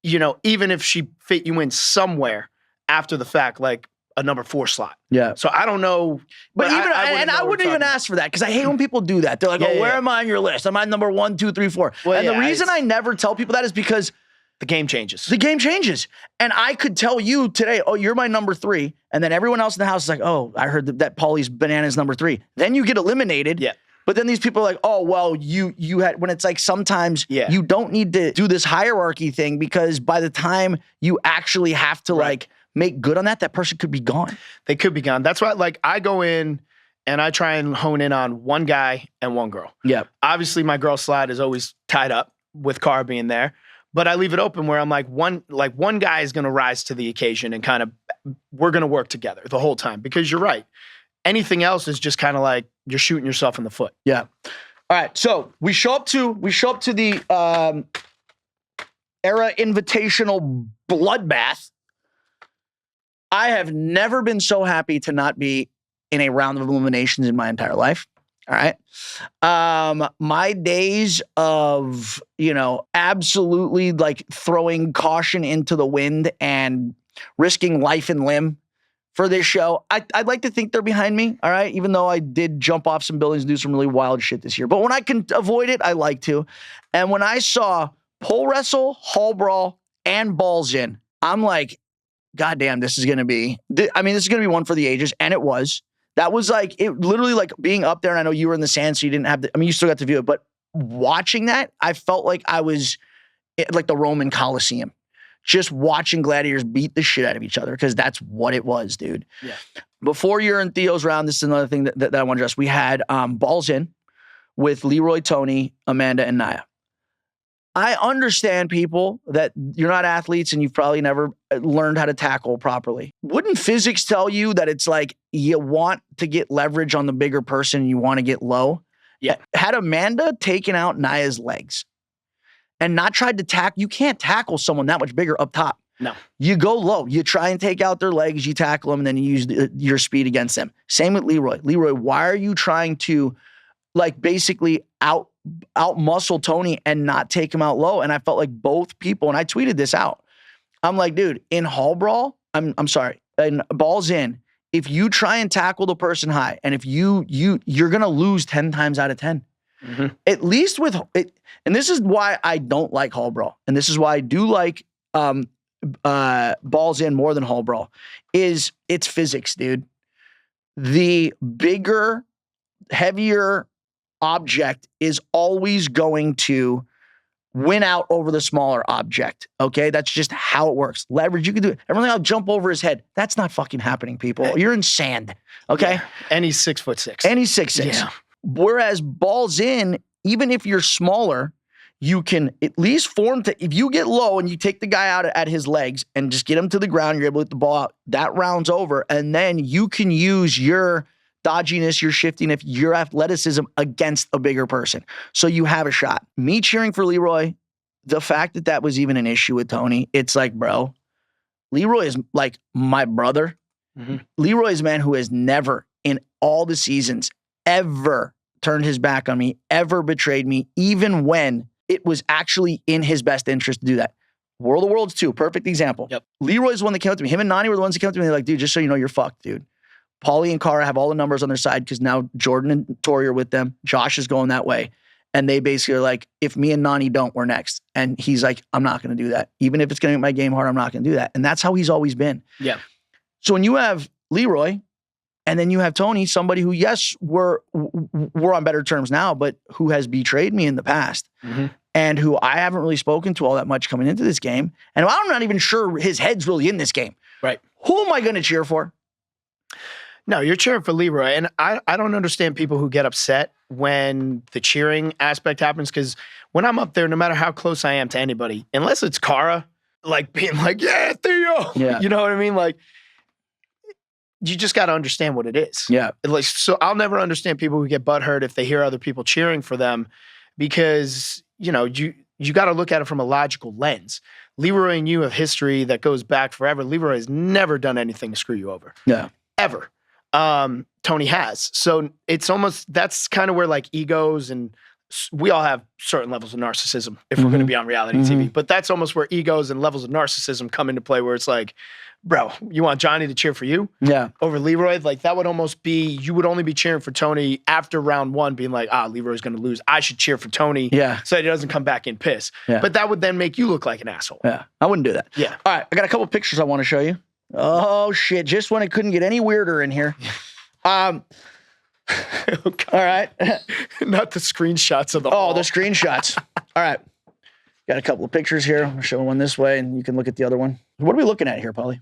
even if she fit you in somewhere after the fact. Like, a number 4 slot. Yeah. So I don't know. But even I wouldn't wouldn't even ask for that because I hate when people do that. They're like, Yeah, where yeah. am I on your list? Am I number 1, 2, 3, 4? Well, and the yeah, reason I never tell people that is because the game changes. the game changes. And I could tell you today, oh, you're my number 3. And then everyone else in the house is like, oh, I heard that Paulie's banana's number 3. Then you get eliminated. Yeah. But then these people are like, oh, well, you had, when it's like sometimes Yeah. you don't need to do this hierarchy thing because by the time you actually have to like make good on that, that person could be gone. They could be gone. That's why, like, I go in and I try and hone in on one guy and one girl. Yeah. Obviously, my girl slot is always tied up with Cara being there, but I leave it open where I'm like, one guy is going to rise to the occasion and kind of, we're going to work together the whole time because you're right. Anything else is just kind of like you're shooting yourself in the foot. Yeah. All right. So we show up to the Era Invitational Bloodbath. I have never been so happy to not be in a round of eliminations in my entire life. All right. My days of, absolutely like throwing caution into the wind and risking life and limb for this show, I'd like to think they're behind me. All right. Even though I did jump off some buildings and do some really wild shit this year. But when I can avoid it, I like to. And when I saw pole wrestle, hall brawl, and balls in, I'm like, God damn, this is going to be, this is going to be one for the ages. And it was. That was like, it literally like being up there. And I know you were in the sand, so you didn't have you still got to view it. But watching that, I felt like I was like the Roman Colosseum, just watching gladiators beat the shit out of each other because that's what it was, dude. Yeah. Before you're in Theo's round, this is another thing that I want to address. We had balls in with Leroy, Tony, Amanda, and Naya. I understand people that you're not athletes and you've probably never learned how to tackle properly. Wouldn't physics tell you that it's like you want to get leverage on the bigger person and you want to get low? Yeah. Had Amanda taken out Naya's legs and not tried to tackle, you can't tackle someone that much bigger up top. No. You go low. You try and take out their legs, you tackle them, and then you use your speed against them. Same with Leroy. Leroy, why are you trying to like basically out muscle Tony and not take him out low? And I felt like both people, and I tweeted this out. I'm like, dude, in hall brawl, I'm sorry, in balls in, if you try and tackle the person high, and if you're gonna lose 10 times out of 10. Mm-hmm. At least with it, and this is why I don't like hall brawl, and this is why I do like balls in more than hall brawl, is it's physics, dude. The bigger, heavier object is always going to win out over the smaller object. Okay. That's just how it works. Leverage, you can do it. Everything, I'll jump over his head. That's not fucking happening, people. You're in sand. Okay. Yeah. And he's 6'6". And he's 6'6". Yeah. Whereas balls in, even if you're smaller, you can at least form to, if you get low and you take the guy out at his legs and just get him to the ground, you're able to get the ball out, that round's over. And then you can use your dodginess, your shifting, your athleticism against a bigger person. So you have a shot. Me cheering for Leroy, the fact that was even an issue with Tony, it's like, bro, Leroy is like my brother. Mm-hmm. Leroy is a man who has never in all the seasons ever turned his back on me, ever betrayed me, even when it was actually in his best interest to do that. World of Worlds 2, perfect example. Yep. Leroy's the one that came up to me. Him and Nani were the ones that came up to me. They're like, dude, just so you know, you're fucked, dude. Paulie and Cara have all the numbers on their side because now Jordan and Tori are with them. Josh is going that way. And they basically are like, if me and Nani don't, we're next. And he's like, I'm not going to do that. Even if it's going to make my game hard, I'm not going to do that. And that's how he's always been. Yeah. So when you have Leroy and then you have Tony, somebody who, yes, we're on better terms now, but who has betrayed me in the past. Mm-hmm. And who I haven't really spoken to all that much coming into this game. And I'm not even sure his head's really in this game. Right. Who am I going to cheer for? No, you're cheering for Leroy. And I don't understand people who get upset when the cheering aspect happens. Because when I'm up there, no matter how close I am to anybody, unless it's Cara, like being like, yeah, Theo. Yeah. You know what I mean? Like, you just got to understand what it is. Yeah. Like, so I'll never understand people who get butthurt if they hear other people cheering for them because, you got to look at it from a logical lens. Leroy and you have history that goes back forever. Leroy has never done anything to screw you over. Yeah. Ever. Tony has. So it's almost, that's kind of where like egos, and we all have certain levels of narcissism if we're going to be on reality TV, but that's almost where egos and levels of narcissism come into play, where it's like, bro, you want Johnny to cheer for you? Yeah. Over Leroy? Like, that would almost be, you would only be cheering for Tony after round one, being like, Leroy's going to lose. I should cheer for Tony so that he doesn't come back in piss. Yeah. But that would then make you look like an asshole. Yeah. I wouldn't do that. Yeah. All right. I got a couple pictures I want to show you. Oh, shit. Just when it couldn't get any weirder in here. All right. Not the screenshots of the the screenshots. All right. Got a couple of pictures here. I'll show one this way, and you can look at the other one. What are we looking at here, Paulie?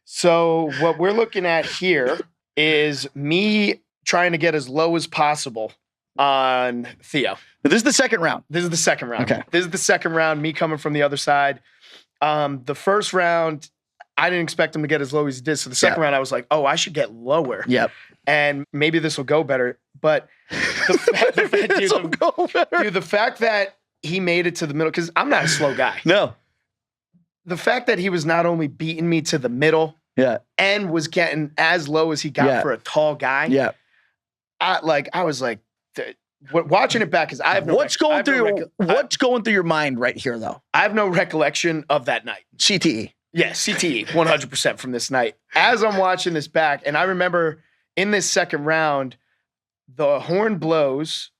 So what we're looking at here is me trying to get as low as possible on Theo. This is the second round. This is the second round. Okay. This is the second round, me coming from the other side. The first round, I didn't expect him to get as low as he did. So the second round, I was like, I should get lower. Yep. And maybe this will go better. But the fact that he made it to the middle, because I'm not a slow guy. No. The fact that he was not only beating me to the middle and was getting as low as he got for a tall guy. Yeah. I was like, watching it back, because I have no what's going through your mind right here, though? I have no recollection of that night. CTE. Yeah, CTE, 100% from this night. As I'm watching this back, and I remember in this second round, the horn blows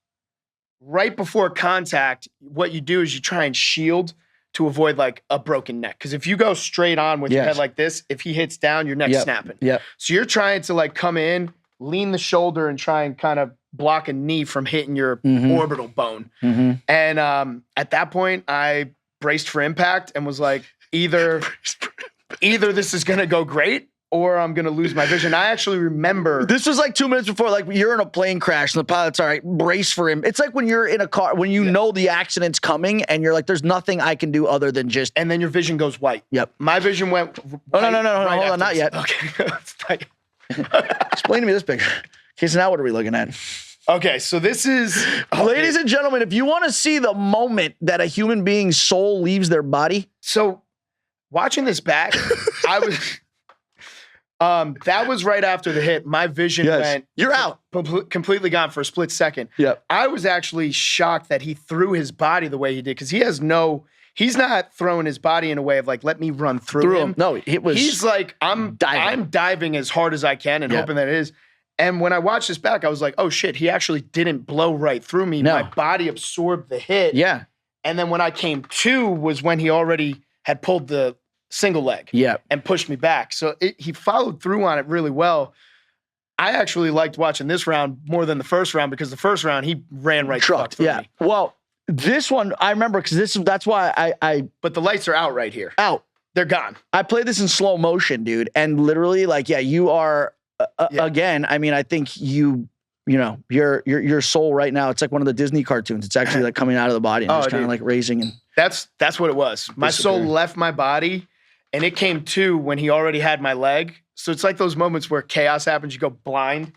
right before contact. What you do is you try and shield to avoid like a broken neck. Because if you go straight on with your head like this, if he hits down, your neck's snapping. Yep. So you're trying to like come in, lean the shoulder, and try and kind of block a knee from hitting your orbital bone. And at that point, I braced for impact and was like, either this is going to go great or I'm going to lose my vision. I actually remember. This was like 2 minutes before, like you're in a plane crash and the pilot's all right, brace for him. It's like when you're in a car, when you know the accident's coming and you're like, there's nothing I can do other than just. And then your vision goes white. Yep. My vision went. No, hold on, not yet. Okay. Explain to me this picture. Okay, so now what are we looking at? Okay, so this is. Ladies and gentlemen, if you want to see the moment that a human being's soul leaves their body. So watching this back, I was. That was right after the hit. My vision went. You're out. Completely gone for a split second. Yep. I was actually shocked that he threw his body the way he did, because he's not throwing his body in a way of like, let me run through him. No, he's like, I'm diving as hard as I can and hoping that it is. And when I watched this back, I was like, oh shit, he actually didn't blow right through me. No. My body absorbed the hit. Yeah. And then when I came to was when he already had pulled the single leg and pushed me back. So he followed through on it really well. I actually liked watching this round more than the first round, because the first round he ran right through me. Well, this one I remember because that's why I. But the lights are out right here. Out. They're gone. I played this in slow motion, dude, and literally, like, you are again. I mean, I think your soul right now. It's like one of the Disney cartoons. It's actually like coming out of the body and just kind of like raising and. That's what it was. My soul left my body. And it came to when he already had my leg. So it's like those moments where chaos happens, you go blind,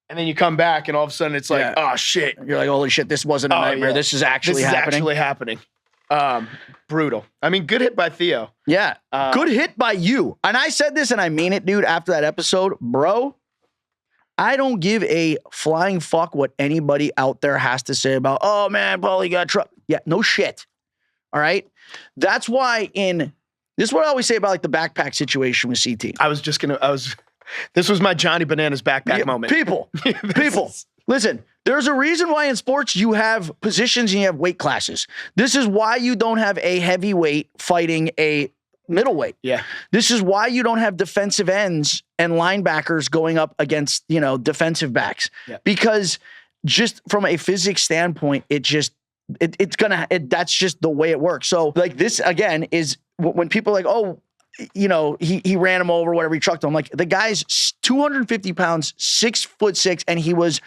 and then you come back, and all of a sudden it's like, oh shit. You're like, holy shit, this wasn't a nightmare. This is actually happening. Brutal. I mean, good hit by Theo. Yeah. Good hit by you. And I said this and I mean it, dude, after that episode, bro. I don't give a flying fuck what anybody out there has to say about, oh man, Paulie got trouble. Yeah, no shit. All right. That's why this is what I always say about like the backpack situation with CT. This was my Johnny Bananas backpack moment. People, listen, there's a reason why in sports you have positions and you have weight classes. This is why you don't have a heavyweight fighting a middleweight. Yeah. This is why you don't have defensive ends and linebackers going up against, defensive backs. Yeah. Because just from a physics standpoint, that's just the way it works. So like this again is when people are like, oh, he ran him over, whatever, he trucked him. Like the guy's 250 pounds, 6'6", and he was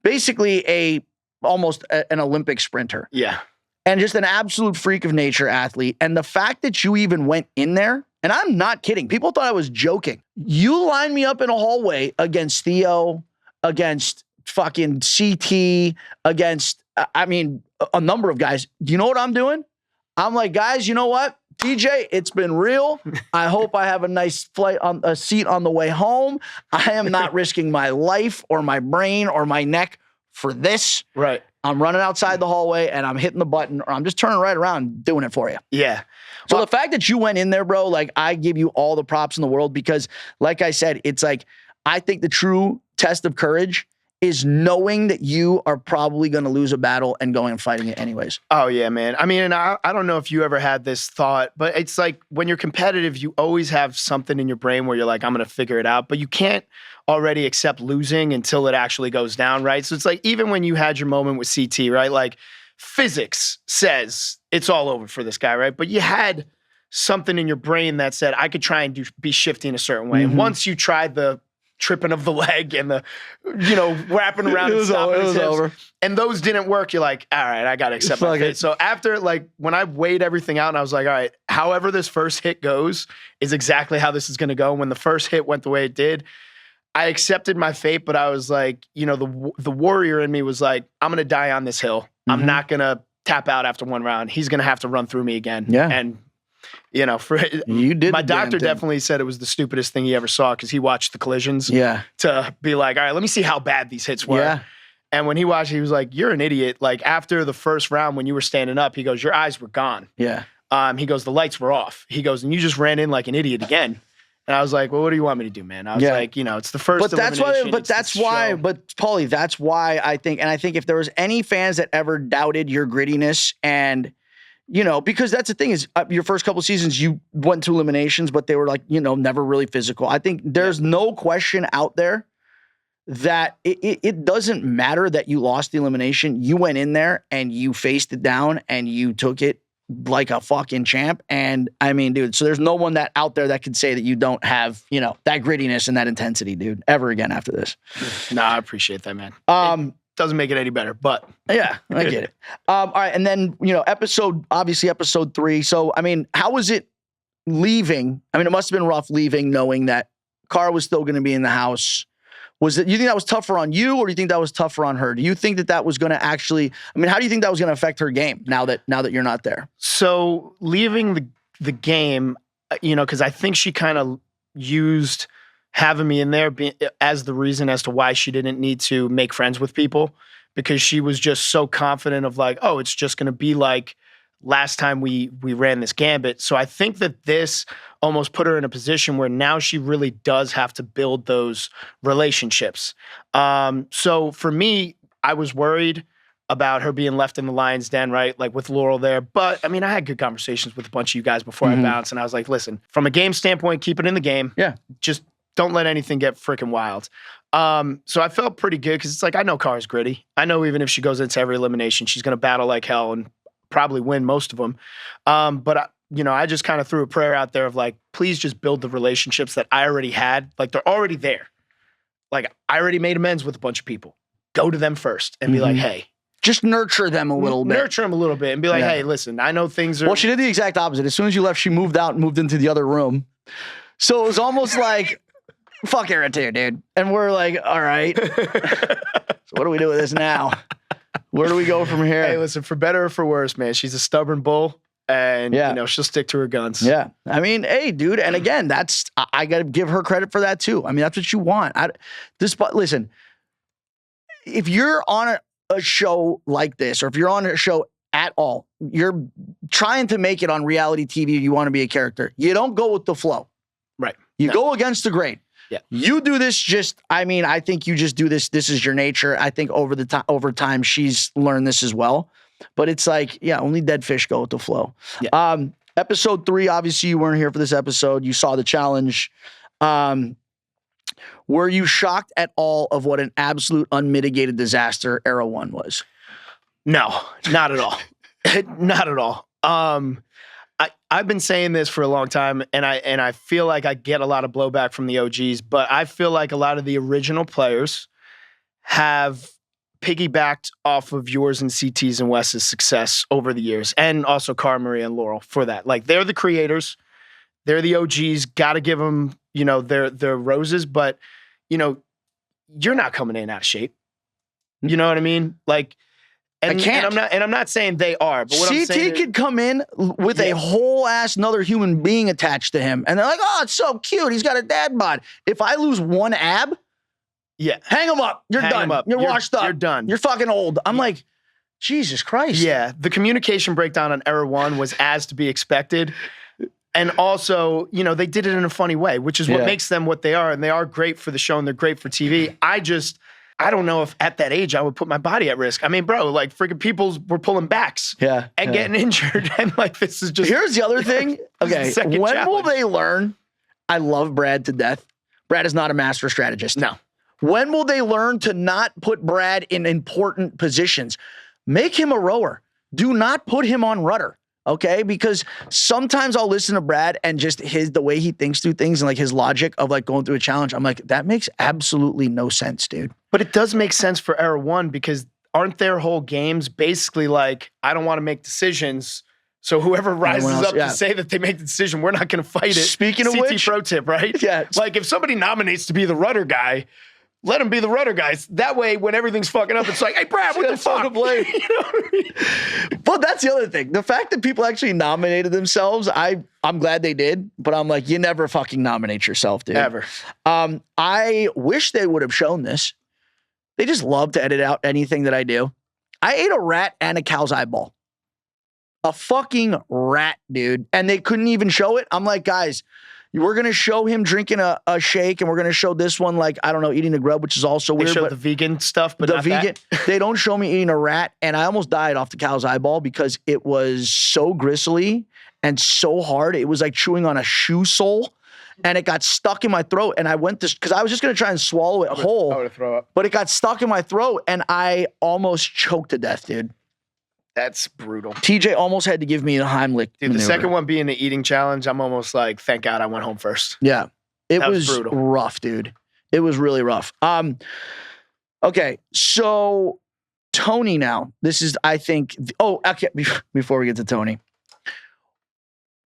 basically almost an Olympic sprinter. Yeah. And just an absolute freak of nature athlete. And the fact that you even went in there, and I'm not kidding, people thought I was joking. You lined me up in a hallway against Theo, against fucking CT, against, a number of guys. Do you know what I'm doing? I'm like, guys, you know what? TJ, it's been real. I hope I have a nice a seat on the way home. I am not risking my life or my brain or my neck for this. Right. I'm running outside the hallway and I'm hitting the button, or I'm just turning right around and doing it for you. Yeah. So the fact that you went in there, bro, like, I give you all the props in the world, because like I said, it's like, I think the true test of courage is knowing that you are probably going to lose a battle and going and fighting it anyways. Oh, yeah, man. I mean, and I don't know if you ever had this thought, but it's like when you're competitive, you always have something in your brain where you're like, I'm going to figure it out, but you can't already accept losing until it actually goes down, right? So it's like, even when you had your moment with CT, right? Like, physics says it's all over for this guy, right? But you had something in your brain that said, I could try and be shifty in a certain way. And once you tried the tripping of the leg and the, wrapping around and stopping his hips, over. And those didn't work, you're like, all right, I got to accept my fate. So after, like, when I weighed everything out and I was like, all right, however this first hit goes is exactly how this is going to go. When the first hit went the way it did, I accepted my fate, but I was like, the warrior in me was like, I'm going to die on this hill. I'm not going to tap out after one round. He's going to have to run through me again. Yeah. And my doctor definitely said it was the stupidest thing he ever saw, because he watched the collisions to be like, all right, let me see how bad these hits were. Yeah. And when he watched, he was like, you're an idiot. Like, after the first round when you were standing up, he goes, your eyes were gone. Yeah. He goes, the lights were off. He goes, and you just ran in like an idiot again. And I was like, well, what do you want me to do, man? I was like, it's the first elimination. But Paulie, that's why I think if there was any fans that ever doubted your grittiness, and, because that's the thing is, your first couple seasons, you went to eliminations, but they were like, never really physical. I think there's no question out there that it doesn't matter that you lost the elimination. You went in there and you faced it down and you took it like a fucking champ. And I mean, dude, so there's no one that out there that could say that you don't have, that grittiness and that intensity, dude, ever again after this. Nah, I appreciate that, man. It doesn't make it any better, but yeah, I get it. All right. And then, episode 3. So, I mean, how was it leaving? I mean, it must've been rough leaving, knowing that Cara was still going to be in the house. You think that was tougher on you, or do you think that was tougher on her? Do you think that was going to actually, I mean, how do you think that was going to affect her game now that you're not there? So leaving the game, because I think she kind of used having me in there as the reason as to why she didn't need to make friends with people, because she was just so confident of like, oh, it's just going to be like last time we ran this gambit. So I think that this almost put her in a position where now she really does have to build those relationships. So for me, I was worried about her being left in the lion's den, right? Like with Laurel there. But I mean, I had good conversations with a bunch of you guys before I bounced. And I was like, listen, from a game standpoint, keep it in the game. Yeah. Just don't let anything get freaking wild. So I felt pretty good, because it's like, I know Cara's gritty. I know even if she goes into every elimination, she's going to battle like hell and probably win most of them. But I just kind of threw a prayer out there of like, please just build the relationships that I already had. Like, they're already there. Like, I already made amends with a bunch of people. Go to them first and be like, hey. Just nurture them a little bit. Nurture them a little bit and be like, hey, listen, I know things are... Well, she did the exact opposite. As soon as you left, she moved out and moved into the other room. So it was almost like, fuck Era too, dude. And we're like, all right. So what do we do with this now? Where do we go from here? Hey, listen, for better or for worse, man, she's a stubborn bull, and she'll stick to her guns. Yeah. I mean, hey, dude, and again, I got to give her credit for that too. I mean, that's what you want. Listen, if you're on a show like this, or if you're on a show at all, you're trying to make it on reality TV, you want to be a character. You don't go with the flow. Right. You go against the grain. Yeah. You do this I think you just do this. This is your nature. I think over time, she's learned this as well. But it's like, only dead fish go with the flow. Yeah. Episode 3, obviously you weren't here for this episode. You saw the challenge. Were you shocked at all of what an absolute unmitigated disaster Era 1 was? No, not at all. Not at all. I've been saying this for a long time, and I feel like I get a lot of blowback from the OGs, but I feel like a lot of the original players have piggybacked off of yours and CT's and Wes's success over the years, and also Cara, Maria, and Laurel for that. Like, they're the creators. They're the OGs. Got to give them, their roses, but, you're not coming in out of shape. You know what I mean? Like, and, I can't. And I'm not saying they are, but what I'm saying could come in with a whole ass another human being attached to him, and they're like, "Oh, it's so cute. He's got a dad bod." If I lose one ab, hang him up. You're done. You're washed up. You're done. You're fucking old. I'm like, Jesus Christ. Yeah, the communication breakdown on error 1 was as to be expected. And also, you know, they did it in a funny way, which is what makes them what they are. And they are great for the show and they're great for TV. I don't know if at that age I would put my body at risk. I mean, bro, like freaking people were pulling backs and getting injured. And like, this is just. Here's the other thing. Okay. When will they learn? I love Brad to death. Brad is not a master strategist. No. When will they learn to not put Brad in important positions? Make him a rower. Do not put him on rudder. Okay, because sometimes I'll listen to Brad and just the way he thinks through things and like his logic of like going through a challenge. I'm like, that makes absolutely no sense, dude. But it does make sense for error 1 because aren't their whole games basically like, I don't want to make decisions. So whoever rises up to say that they make the decision, we're not going to fight it. Speaking of which, pro tip, right? Yeah. Like if somebody nominates to be the rudder guy, let him be the rudder guys. That way, when everything's fucking up, it's like, hey, Brad, what the fuck? You know what I mean? But that's the other thing. The fact that people actually nominated themselves, I'm glad they did. But I'm like, you never fucking nominate yourself, dude. Ever. I wish they would have shown this. They just love to edit out anything that I do. I ate a rat and a cow's eyeball. A fucking rat, dude. And they couldn't even show it. I'm like, guys, we're going to show him drinking a shake, and we're going to show this one, like, I don't know, eating a grub, which is also weird. They show the vegan stuff, but not that. They don't show me eating a rat, and I almost died off the cow's eyeball because it was so gristly and so hard. It was like chewing on a shoe sole, and it got stuck in my throat, and I went this, because I was just going to try and swallow it whole. I would throw up. But it got stuck in my throat, and I almost choked to death, dude. That's brutal. TJ almost had to give me a Heimlich Dude, the second one being the eating challenge, I'm almost like, thank God I went home first. Yeah. It was brutal. Rough, dude. It was really rough. Okay, so Tony now. This is, I think, okay, before we get to Tony.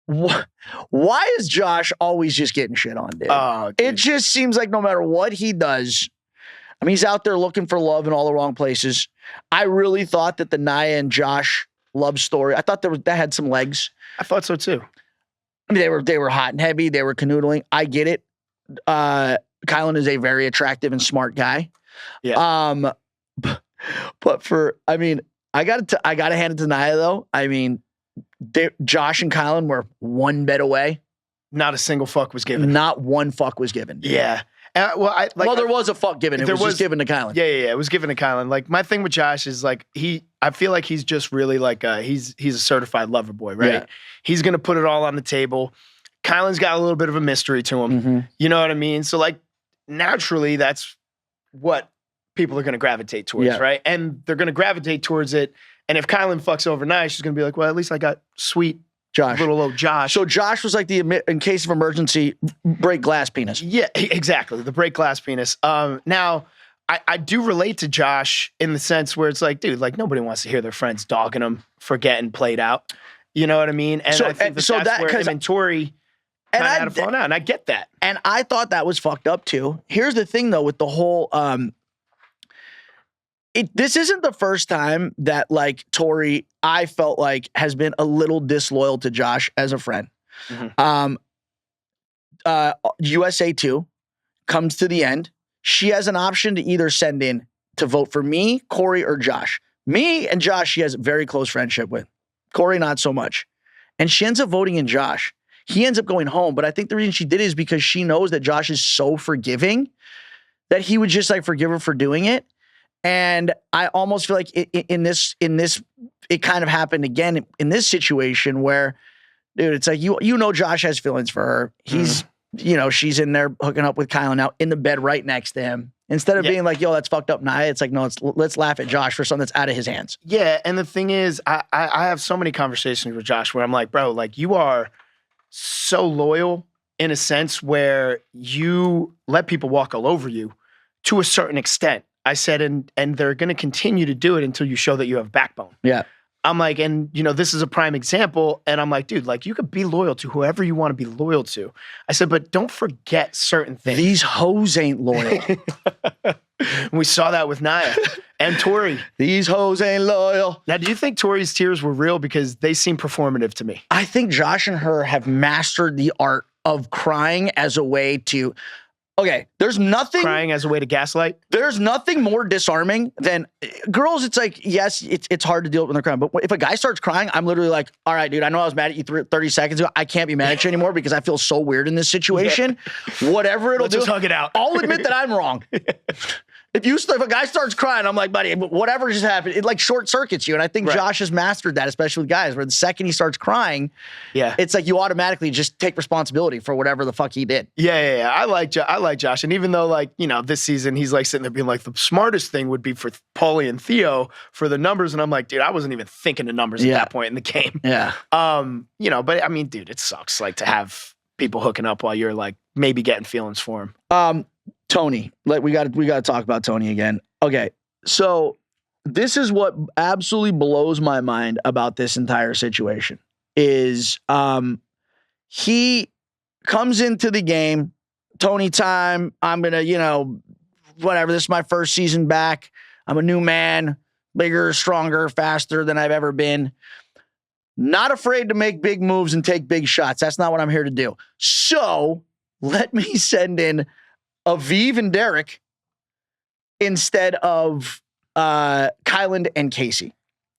Why is Josh always just getting shit on, dude? Oh, dude. It just seems like no matter what he does, I mean, he's out there looking for love in all the wrong places. I really thought that the Nia and Josh love story, I thought that had some legs. I thought so too. I mean, they were hot and heavy. They were canoodling. I get it. Kylan is a very attractive and smart guy. Yeah. But I mean, I gotta hand it to Nia though. I mean, Josh and Kylan were one bet away. Not a single fuck was given. Not one fuck was given. Yeah. There was a fuck given. It was just given to Kylan. Yeah. It was given to Kylan. Like, my thing with Josh is like, I feel like he's just really like, he's a certified lover boy, right? Yeah. He's going to put it all on the table. Kylan's got a little bit of a mystery to him. Mm-hmm. You know what I mean? So like, naturally, that's what people are going to gravitate towards, right? And they're going to gravitate towards it. And if Kylan fucks overnight, she's going to be like, well, at least I got sweet Josh. Little old Josh. So Josh was like the, in case of emergency, break glass penis. Yeah, exactly. The break glass penis. Now, I do relate to Josh in the sense where it's like, dude, like nobody wants to hear their friends dogging them for getting played out. You know what I mean? And I think that's where him and Tori kind of had a falling out. And I get that. And I thought that was fucked up too. Here's the thing though, with the whole, this isn't the first time that like Tori, I felt like has been a little disloyal to Josh as a friend. Mm-hmm. USA 2 comes to the end. She has an option to either send in to vote for me, Corey, or Josh. Me and Josh, she has a very close friendship with. Corey, not so much. And she ends up voting in Josh. He ends up going home. But I think the reason she did it is because she knows that Josh is so forgiving that he would just like forgive her for doing it. And I almost feel like in this, it kind of happened again in this situation where, dude, it's like, you know, Josh has feelings for her. He's, you know, she's in there hooking up with Kyle now in the bed right next to him. Instead of being like, yo, that's fucked up, Nia, it's like, no, let's laugh at Josh for something that's out of his hands. Yeah. And the thing is, I have so many conversations with Josh where I'm like, bro, like you are so loyal in a sense where you let people walk all over you to a certain extent. I said, and they're going to continue to do it until you show that you have backbone. Yeah. I'm like, and you know, this is a prime example. And I'm like, dude, like you could be loyal to whoever you want to be loyal to. I said, but don't forget certain things. These hoes ain't loyal. We saw that with Nia and Tori. These hoes ain't loyal. Now, do you think Tori's tears were real? Because they seem performative to me. I think Josh and her have mastered the art of crying as a way to, okay, there's nothing Crying as a way to gaslight. There's nothing more disarming than girls. It's like, yes, it's hard to deal with when they're crying. But if a guy starts crying, I'm literally like, all right, dude, I know I was mad at you 30 seconds ago. I can't be mad at you anymore because I feel so weird in this situation. Whatever it'll Let's do. just hug it out. I'll admit that I'm wrong. If a guy starts crying, I'm like, buddy, whatever just happened, it like short circuits you. And I think Josh has mastered that, especially with guys, where the second he starts crying, it's like you automatically just take responsibility for whatever the fuck he did. Yeah. I like Josh. And even though, like, you know, this season he's like sitting there being like, the smartest thing would be for Paulie and Theo for the numbers. And I'm like, dude, I wasn't even thinking of numbers at that point in the game. Yeah. You know, but I mean, dude, it sucks like to have people hooking up while you're like maybe getting feelings for him. Tony, like we got to talk about Tony again. Okay, so this is what absolutely blows my mind about this entire situation is he comes into the game, Tony time. I'm gonna, you know, whatever. This is my first season back. I'm a new man, bigger, stronger, faster than I've ever been. Not afraid to make big moves and take big shots. That's not what I'm here to do. So let me send in Aviv and Derek instead of Kyland and Casey.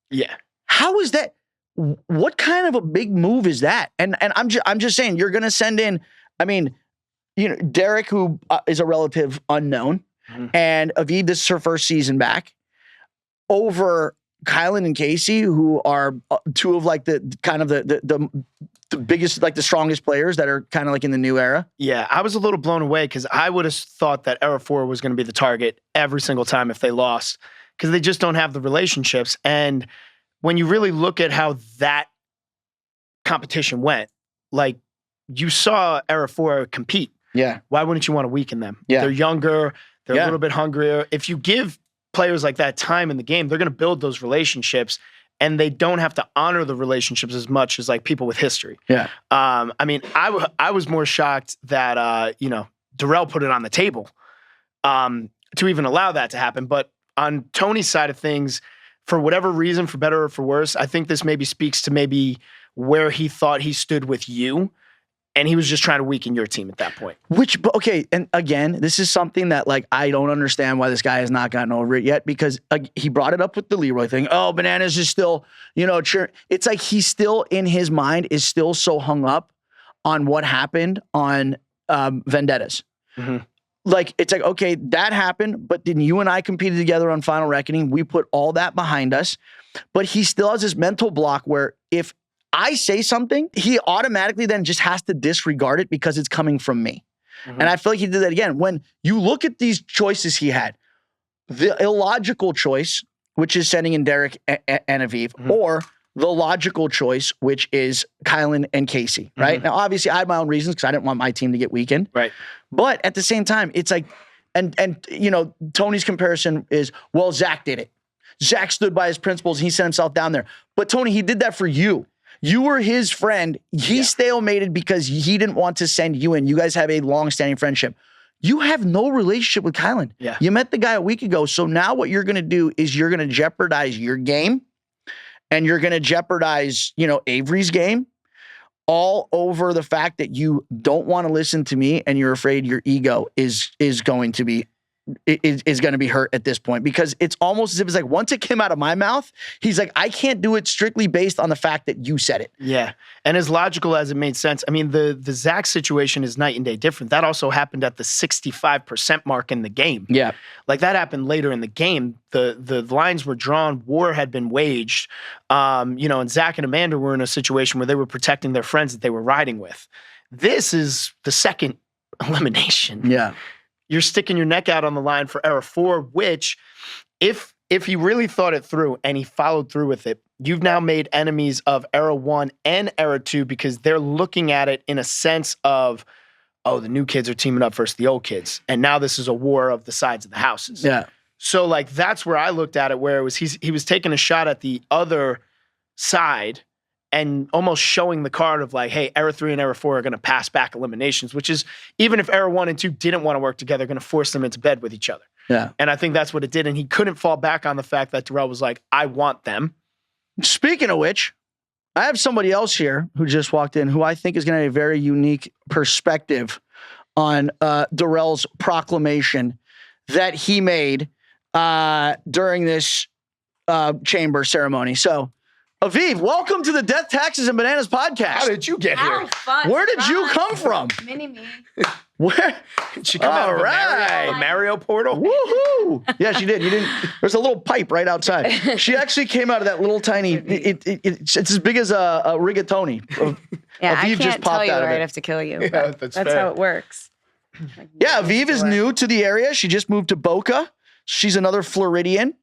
Yeah. How is that? What kind of a big move is that? And I'm just saying, you're going to send in, I mean, you know, Derek, who is a relative unknown, and Aviv, this is her first season back, over Kyland and Casey, who are two of like the kind of the biggest, like the strongest players that are kind of like in the new era. Yeah, I was a little blown away because I would have thought that Era 4 was going to be the target every single time if they lost because they just don't have the relationships. And when you really look at how that competition went, like you saw Era 4 compete. Yeah. Why wouldn't you want to weaken them? Yeah. They're younger. They're a little bit hungrier. If you give players like that time in the game, they're going to build those relationships. And they don't have to honor the relationships as much as like people with history. Yeah. I mean, I was more shocked that, you know, Darrell put it on the table to even allow that to happen. But on Tony's side of things, for whatever reason, for better or for worse, I think this maybe speaks to maybe where he thought he stood with you. And he was just trying to weaken your team at that point. Okay, and again, this is something that like I don't understand why this guy has not gotten over it yet because he brought it up with the Leroy thing. Oh, Bananas is still, you know, it's like he's still in his mind is still so hung up on what happened on Vendettas. Like it's like, okay, that happened, but then you and I competed together on Final Reckoning. We put all that behind us, but he still has this mental block where if I say something, he automatically then just has to disregard it because it's coming from me. And I feel like he did that again. When you look at these choices he had, the illogical choice, which is sending in Derek and Aviv, or the logical choice, which is Kylan and Casey, right? Now, obviously, I had my own reasons because I didn't want my team to get weakened. Right. But at the same time, it's like, and you know, Tony's comparison is, well, Zach did it. Zach stood by his principles and he sent himself down there. But Tony, he did that for you. You were his friend. He stalemated because he didn't want to send you in. You guys have a long-standing friendship. You have no relationship with Kylan. Yeah. You met the guy a week ago. So now what you're going to do is you're going to jeopardize your game and you're going to jeopardize, you know, Avery's game all over the fact that you don't want to listen to me and you're afraid your ego is going to be hurt at this point because it's almost as if it's like once it came out of my mouth, he's like, I can't do it strictly based on the fact that you said it. Yeah. And as logical as it made sense, I mean, the Zach situation is night and day different. That also happened at the 65% mark in the game. Yeah. Like that happened later in the game. The lines were drawn, war had been waged. You know, and Zach and Amanda were in a situation where they were protecting their friends that they were riding with. This is the second elimination. Yeah. You're sticking your neck out on the line for Era 4, which if he really thought it through and he followed through with it, you've now made enemies of Era 1 and Era 2 because they're looking at it in a sense of, oh, the new kids are teaming up versus the old kids. And now this is a war of the sides of the houses. Yeah. So like that's where I looked at it, where it was he was taking a shot at the other side and almost showing the card of like, hey, Era 3 and Era 4 are going to pass back eliminations, which is, even if Era 1 and 2 didn't want to work together, going to force them into bed with each other. Yeah. And I think that's what it did. And he couldn't fall back on the fact that Darrell was like, I want them. Speaking of which, I have somebody else here who just walked in who I think is going to have a very unique perspective on Darrell's proclamation that he made during this chamber ceremony. So, Aviv, welcome to the Death, Taxes, and Bananas podcast. How did you get here? Fun, Where did you come from? Mini me. Where? She come out of a Mario portal? Woohoo! Yeah, she did. You didn't. There's a little pipe right outside. She actually came out of that little tiny. It's as big as a rigatoni. Yeah, Aviv I just can't popped tell you out of where it. I'd have to kill you. Yeah, But that's that's fair. how it works. Yeah, Aviv is new to the area. She just moved to Boca. She's another Floridian.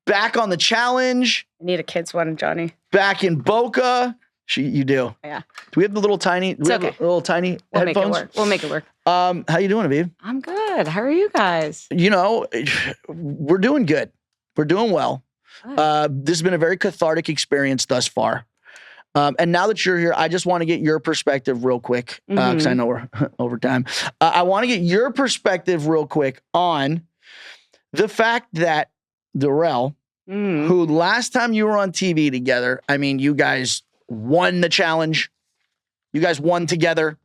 Back on the challenge. I need a kid's one, Johnny. Back in Boca. You do. Yeah. Do we have the little tiny? It's okay. Little tiny We'll headphones. make it work. We'll make it work. How you doing, Aviv? I'm good. How are you guys? You know, we're doing good. We're doing well. This has been a very cathartic experience thus far. And now that you're here, I just want to get your perspective real quick because I know we're over time. I want to get your perspective real quick on the fact that Darrell, who last time you were on TV together, I mean, you guys won the challenge. You guys won together.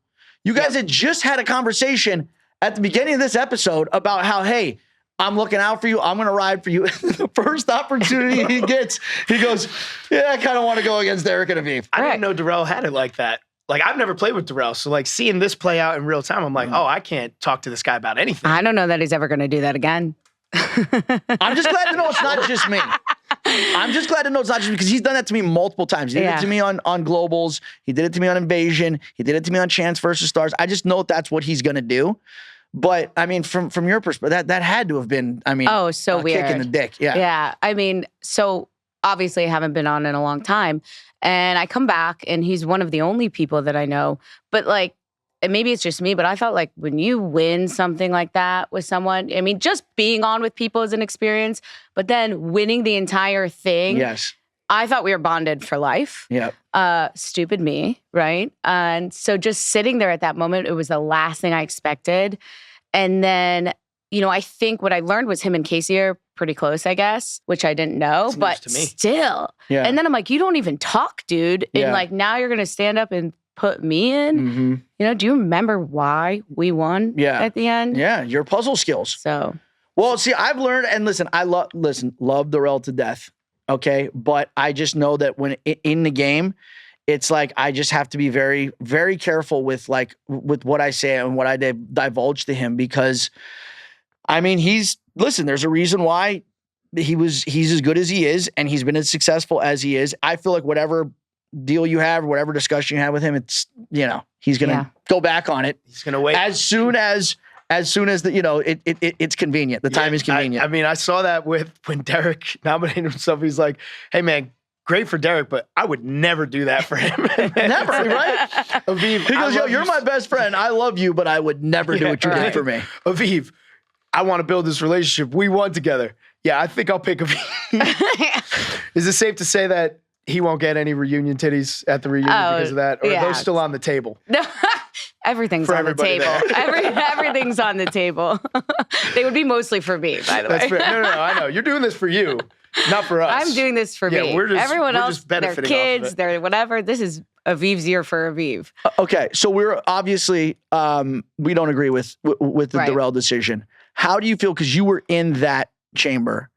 You guys had just had a conversation at the beginning of this episode about how, hey, I'm looking out for you. I'm going to ride for you. The first opportunity he gets, he goes, yeah, I kind of want to go against Derek and Aviv. I didn't know Darrell had it like that. Like, I've never played with Darrell. So, like, seeing this play out in real time, I'm like, oh, I can't talk to this guy about anything. I don't know that he's ever going to do that again. I'm just glad to know it's not just me. I'm just glad to know it's not just because he's done that to me multiple times. He did it to me on Globals. He did it to me on Invasion. He did it to me on Chance versus Stars. I just know that's what he's going to do. But I mean, from your perspective, that had to have been, I mean, so a weird. kick in the dick. Yeah. Yeah. I mean, so obviously I haven't been on in a long time. And I come back and he's one of the only people that I know. But like, and maybe it's just me, but I felt like when you win something like that with someone, I mean, just being on with people is an experience, but then winning the entire thing. Yes. I thought we were bonded for life. Yeah. Stupid me, right? And so just sitting there at that moment, it was the last thing I expected. And then, you know, I think what I learned was him and Casey are pretty close, I guess, which I didn't know, That's but news to me. still. Yeah. And then I'm like, you don't even talk, dude. Yeah. And like, now you're going to stand up and put me in. Mm-hmm. You know, do you remember why we won at the end? Yeah. Your puzzle skills. So. Well, see, I've learned, and listen, love Darrell to death. Okay. But I just know that when in the game, it's like, I just have to be very, very careful with what I say and what I divulge to him, because I mean, there's a reason why he's as good as he is. And he's been as successful as he is. I feel like whatever deal you have, whatever discussion you have with him, it's, you know, he's going to go back on it. He's going to wait. As soon as the, you know, it's convenient. The time is convenient. I mean, I saw that when Derek nominated himself. He's like, hey, man, great for Derek, but I would never do that for him. Never, right? Aviv, He goes, yo, you're my best friend. I love you, but I would never do what you did for me. Aviv, I want to build this relationship. We won together. Yeah, I think I'll pick Aviv. Is it safe to say that he won't get any reunion titties at the reunion because of that? Or are those still on the table? No, everything's For on the everybody table. Everything's on the table. They would be mostly for me, by the way. That's fair. No, I know. You're doing this for you, not for us. I'm doing this for me. we're Everyone else, just benefiting their off of kids, it. their whatever. This is Aviv's year for Aviv. Okay, so we're obviously we don't agree with the Darrell decision. How do you feel, because you were in that chamber,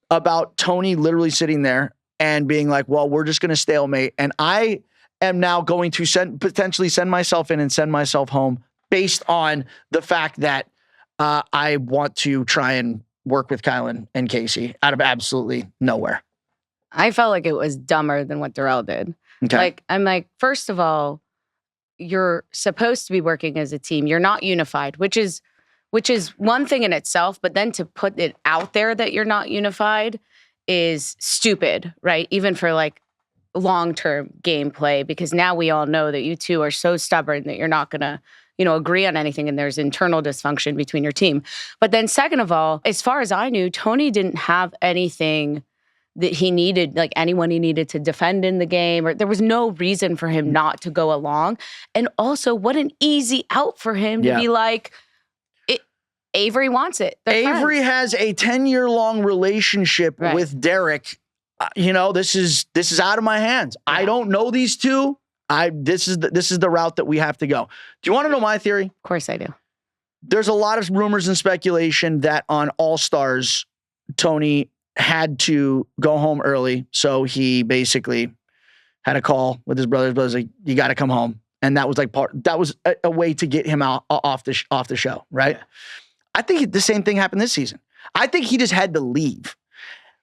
about Tony literally sitting there and being like, well, we're just going to stalemate, and I am now going to potentially send myself in and send myself home based on the fact that I want to try and work with Kylan and Casey out of absolutely nowhere? I felt like it was dumber than what Darrell did. Okay. Like, I'm like, first of all, you're supposed to be working as a team. You're not unified, which is one thing in itself, but then to put it out there that you're not unified is stupid, right? Even for like long-term gameplay, because now we all know that you two are so stubborn that you're not going to, you know, agree on anything, and there's internal dysfunction between your team. But then second of all, as far as I knew, Tony didn't have anything that he needed, like anyone he needed to defend in the game, or there was no reason for him not to go along. And also, what an easy out for him to be like, Avery wants it. They're Avery friends. has a 10-year-long relationship with Derek. You know, this is out of my hands. Yeah. I don't know these two. This is the route that we have to go. Do you want to know my theory? Of course I do. there's a lot of rumors and speculation that on All-Stars, Tony had to go home early. So he basically had a call with his brother. His brother's like, you got to come home. And that was like that was a way to get him out off the show, right? Yeah. I think the same thing happened this season. I think he just had to leave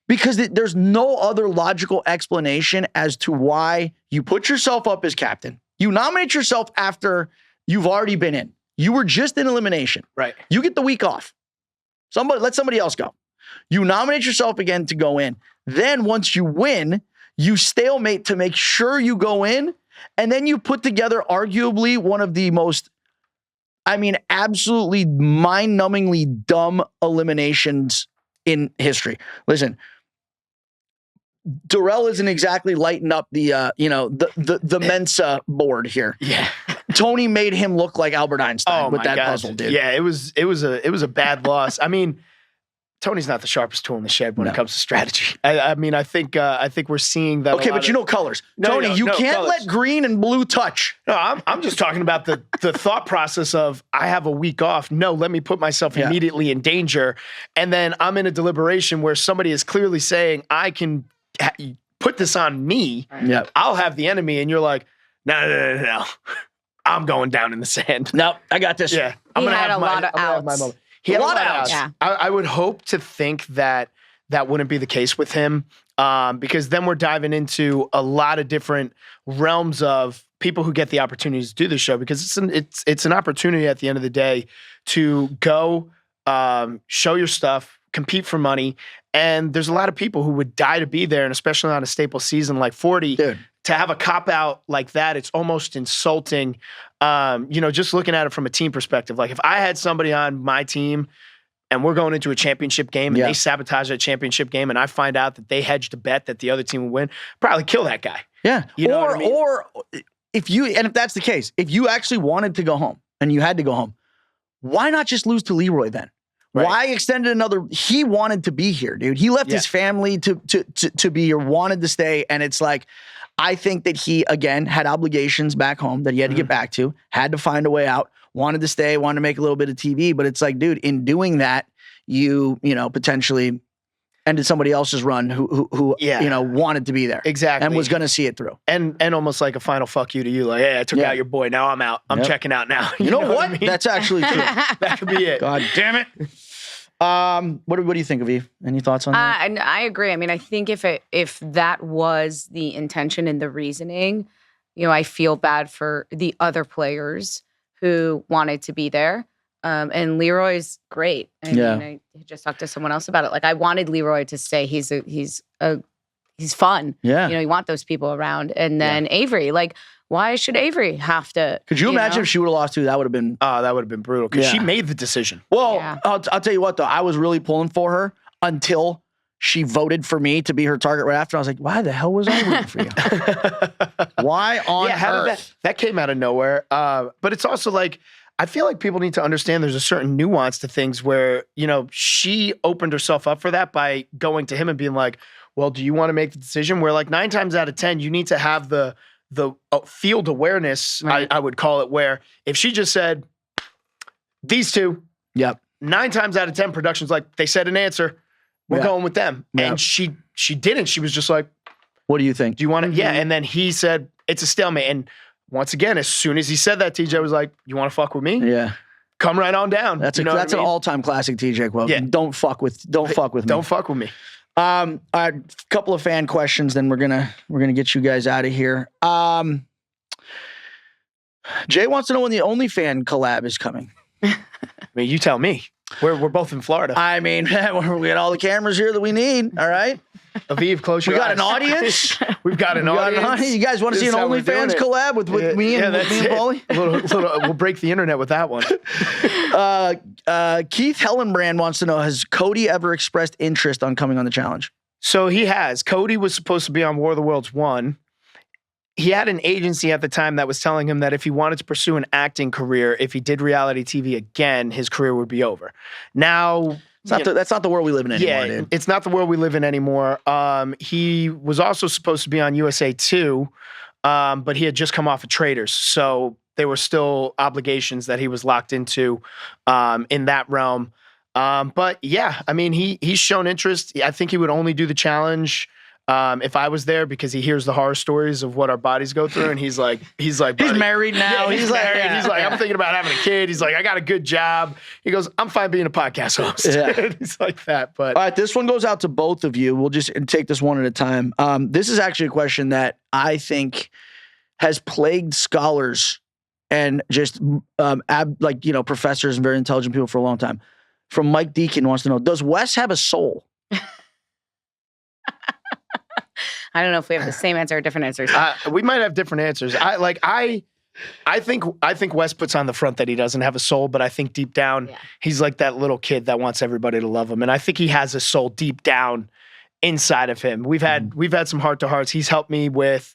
because there's no other logical explanation as to why you put yourself up as captain. You nominate yourself after you've already been in. You were just in elimination. Right. You get the week off. Let somebody else go. You nominate yourself again to go in. Then once you win, you stalemate to make sure you go in. And then you put together arguably one of the most, absolutely mind-numbingly dumb eliminations in history. Listen, Darrell isn't exactly lighting up the Mensa board here. Yeah. Tony made him look like Albert Einstein with that puzzle, dude. Yeah, it was a bad loss. Tony's not the sharpest tool in the shed when it comes to strategy. I think we're seeing that. Okay, but colors. Tony, you can't colors. Let green and blue touch. No, I'm just talking about the thought process of I have a week off. No, let me put myself immediately in danger. And then I'm in a deliberation where somebody is clearly saying, I can put this on me. Yep. I'll have the enemy. And you're like, no. I'm going down in the sand. No, I got this. Yeah. I'm going to have a lot of outs. He had a lot of outs. Yeah. I would hope to think that wouldn't be the case with him because then we're diving into a lot of different realms of people who get the opportunity to do the show because it's an opportunity at the end of the day to go show your stuff, compete for money. And there's a lot of people who would die to be there, and especially on a staple season like 40. Dude. To have a cop-out like that, it's almost insulting. Just looking at it from a team perspective. Like if I had somebody on my team and we're going into a championship game and they sabotage that championship game and I find out that they hedged a bet that the other team would win, probably kill that guy. Yeah. Or if that's the case, if you actually wanted to go home and you had to go home, why not just lose to Leroy then? Right. Why extend it another? He wanted to be here, dude. He left his family to be here, wanted to stay. And it's like, I think that he, again, had obligations back home that he had to get back to, had to find a way out, wanted to stay, wanted to make a little bit of TV. But it's like, dude, in doing that, you potentially ended somebody else's run who wanted to be there. Exactly. And was going to see it through. And almost like a final fuck you to you. Like, hey, I took out your boy. Now I'm out. I'm checking out now. You know what? I mean? That's actually true. That could be it. God damn it. What do you think, Aviv? Any thoughts on that? And I agree. I think if that was the intention and the reasoning, I feel bad for the other players who wanted to be there. And Leroy's great. I just talked to someone else about it. Like I wanted Leroy to stay. He's fun. Yeah. You want those people around. And then Avery, like, why should Avery have to? Could you imagine if she would have lost too? That would have been brutal because she made the decision. Well, I'll tell you what though, I was really pulling for her until she voted for me to be her target right after. I was like, why the hell was I rooting for you? Why on earth? That came out of nowhere. But it's also like, I feel like people need to understand there's a certain nuance to things where, she opened herself up for that by going to him and being like, well, do you want to make the decision? Where like 9 times out of 10, you need to have the field awareness, right. I would call it, where if she just said, these two, 9 times out of 10, production's like, they said an answer, we're going with them. Yep. And she didn't. She was just like, what do you think? Do you want to? Yeah. And then he said, it's a stalemate. And once again, as soon as he said that, TJ was like, you want to fuck with me? Yeah. Come right on down. That's an all-time classic TJ quote. Yeah. Don't fuck with me. Don't fuck with me. All right, couple of fan questions, then we're gonna get you guys out of here. Jay wants to know when the OnlyFans collab is coming. You tell me. We're both in Florida. We got all the cameras here that we need. All right. Aviv, close your eyes. We got an audience. We've got an audience. You guys want to see an OnlyFans collab with me and Paulie? We'll break the internet with that one. Keith Hellenbrand wants to know, has Cody ever expressed interest on coming on the challenge? So he has. Cody was supposed to be on War of the Worlds 1. He had an agency at the time that was telling him that if he wanted to pursue an acting career, if he did reality TV again, his career would be over. Now... that's not the world we live in anymore, dude. It's not the world we live in anymore. He was also supposed to be on USA 2, but he had just come off of Traitors. So there were still obligations that he was locked into in that realm. But yeah, I mean, he's shown interest. I think he would only do the challenge if I was there, because he hears the horror stories of what our bodies go through, and he's like, he's married now. Yeah, he's married. Like, he's like, I'm thinking about having a kid. He's like, I got a good job. He goes, I'm fine being a podcast host. Yeah. He's like that. But all right, this one goes out to both of you. We'll just take this one at a time. This is actually a question that I think has plagued scholars and just professors and very intelligent people for a long time. From Mike Deacon wants to know, does Wes have a soul? I don't know if we have the same answer or different answers. We might have different answers. I think Wes puts on the front that he doesn't have a soul, but I think deep down he's like that little kid that wants everybody to love him, and I think he has a soul deep down inside of him. We've had some heart to hearts. He's helped me with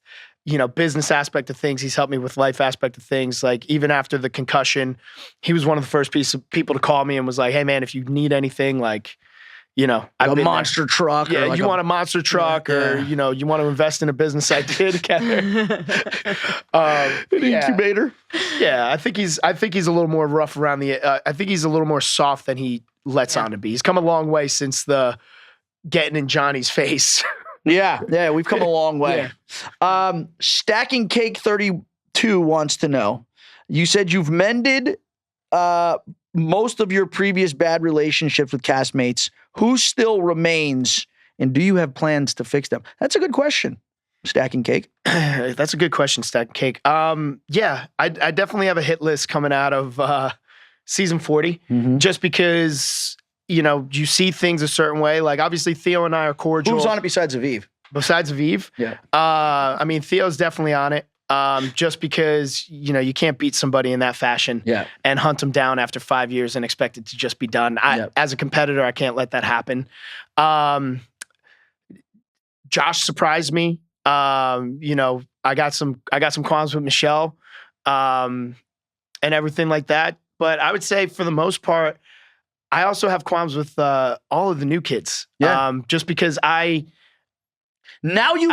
business aspect of things. He's helped me with life aspect of things. Like even after the concussion, he was one of the first people to call me and was like, "Hey man, if you need anything, like." A monster truck. Yeah, or like you want a monster truck, or you want to invest in a business idea together. An incubator. Yeah, I think he's a little more rough around the. I think he's a little more soft than he lets on to be. He's come a long way since the getting in Johnny's face. Yeah, we've come a long way. Yeah. Stacking Cake 32 wants to know. You said you've mended most of your previous bad relationships with castmates. Who still remains, and do you have plans to fix them? That's a good question, Stacking Cake. That's a good question, Stacking Cake. Yeah, I definitely have a hit list coming out of season 40, just because, you see things a certain way. Like, obviously, Theo and I are cordial. Who's on it besides Aviv? Besides Aviv? Yeah. I mean, Theo's definitely on it. Just because, you can't beat somebody in that fashion and hunt them down after 5 years and expect it to just be done. As a competitor, I can't let that happen. Josh surprised me. I got some qualms with Michelle, and everything like that. But I would say for the most part, I also have qualms with all of the new kids. Yeah. Just because Now you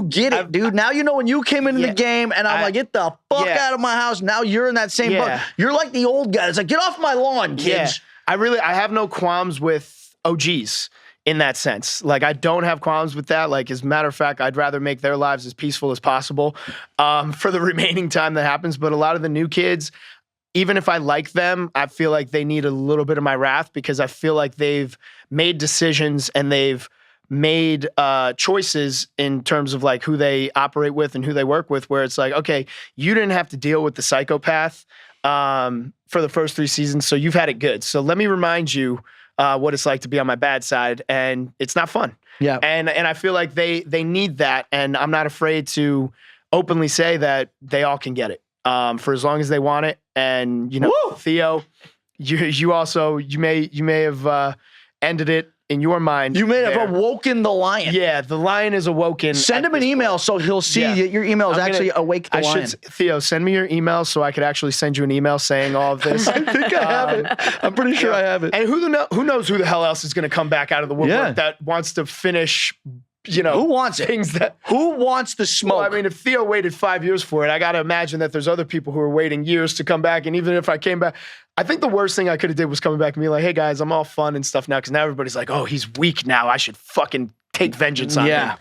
get it, dude. Now you know when you came into the game and I'm like, get the fuck out of my house. Now you're in that same boat. You're like the old guy. It's like, get off my lawn, kids. Yeah. I have no qualms with OGs in that sense. Like, I don't have qualms with that. Like, as a matter of fact, I'd rather make their lives as peaceful as possible for the remaining time that happens. But a lot of the new kids, even if I like them, I feel like they need a little bit of my wrath, because I feel like they've made decisions and they've made choices in terms of like who they operate with and who they work with, where it's like, okay, you didn't have to deal with the psychopath for the first 3 seasons, so you've had it good. So let me remind you what it's like to be on my bad side, and it's not fun. Yeah. And I feel like they need that, and I'm not afraid to openly say that they all can get it for as long as they want it. And Theo, you may have ended it in your mind. You may have awoken the lion. Yeah, the lion is awoken. Send him an email so he'll see that your email is actually awake the lion. Theo, send me your email so I could actually send you an email saying all of this. I think I have it. I'm pretty sure I have it. And who knows who the hell else is going to come back out of the woodwork that wants to finish. Who wants it? Who wants the smoke? Well, I mean, if Theo waited 5 years for it, I got to imagine that there's other people who are waiting years to come back. And even if I came back, I think the worst thing I could have did was coming back and be like, hey guys, I'm all fun and stuff now. Because now everybody's like, oh, he's weak now. I should fucking take vengeance on him.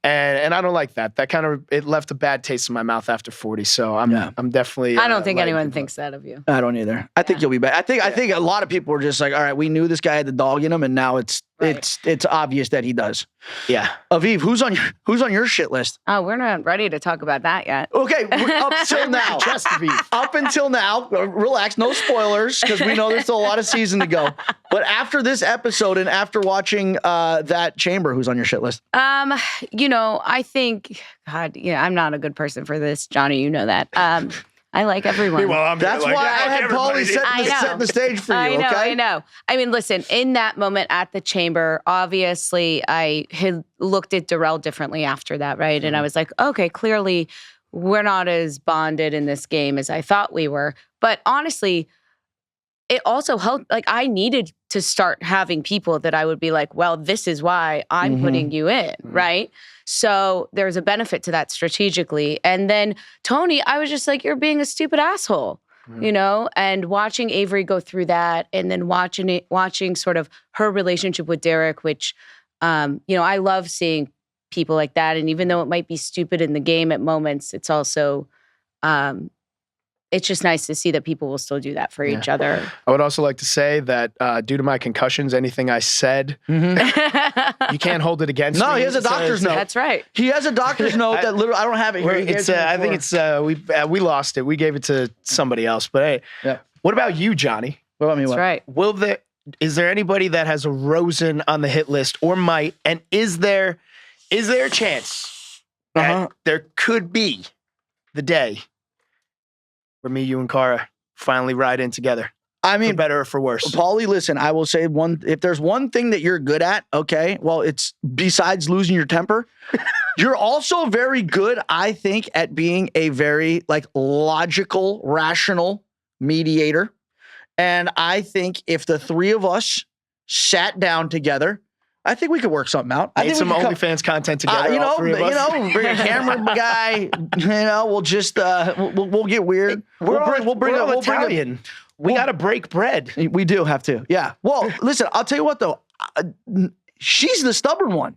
And I don't like that. That kind of, it left a bad taste in my mouth after 40. So I'm definitely. I don't think anyone thinks that of you. I don't either. I think you'll be back. I think a lot of people were just like, all right, we knew this guy had the dog in him, and now it's obvious that he does. Yeah. Aviv, who's on your shit list? Oh, we're not ready to talk about that yet. Okay, up till now. Just Aviv. Up until now, relax, no spoilers, because we know there's still a lot of season to go. But after this episode and after watching that chamber, who's on your shit list? I think, I'm not a good person for this, Johnny. You know that. I like everyone. That's why I had Paulie setting the stage for you. I know. I mean, listen, in that moment at the chamber, obviously I had looked at Darrell differently after that, right? And I was like, okay, clearly we're not as bonded in this game as I thought we were. But honestly, it also helped. Like, I needed to start having people that I would be like, well, this is why I'm putting you in, right? So there's a benefit to that strategically. And then Tony, I was just like, you're being a stupid asshole, you know? And watching Avery go through that, and then watching sort of her relationship with Derek, which, you know, I love seeing people like that. And even though it might be stupid in the game at moments, it's also, it's just nice to see that people will still do that for each other. I would also like to say that due to my concussions, anything I said, you can't hold it against me. No, he has a doctor's note. That's right. He has a doctor's note that literally, I don't have it here. I think it's, we lost it. We gave it to somebody else. But hey, what about you, Johnny? What about me? That's right. Is there anybody that has arisen on the hit list or might? And is there a chance that there could be the day where me, you, and Cara finally ride in together? I mean, for better or for worse. Paulie, listen, I will say if there's one thing that you're good at, okay, well, it's besides losing your temper, you're also very good, I think, at being a very like logical, rational mediator. And I think if the three of us sat down together, I think we could work something out. I think some OnlyFans content together. You know, bring a camera guy. You know, we'll just we'll get weird. We'll bring Italian. We got to break bread. We do have to. Yeah. Well, listen, I'll tell you what though. She's the stubborn one.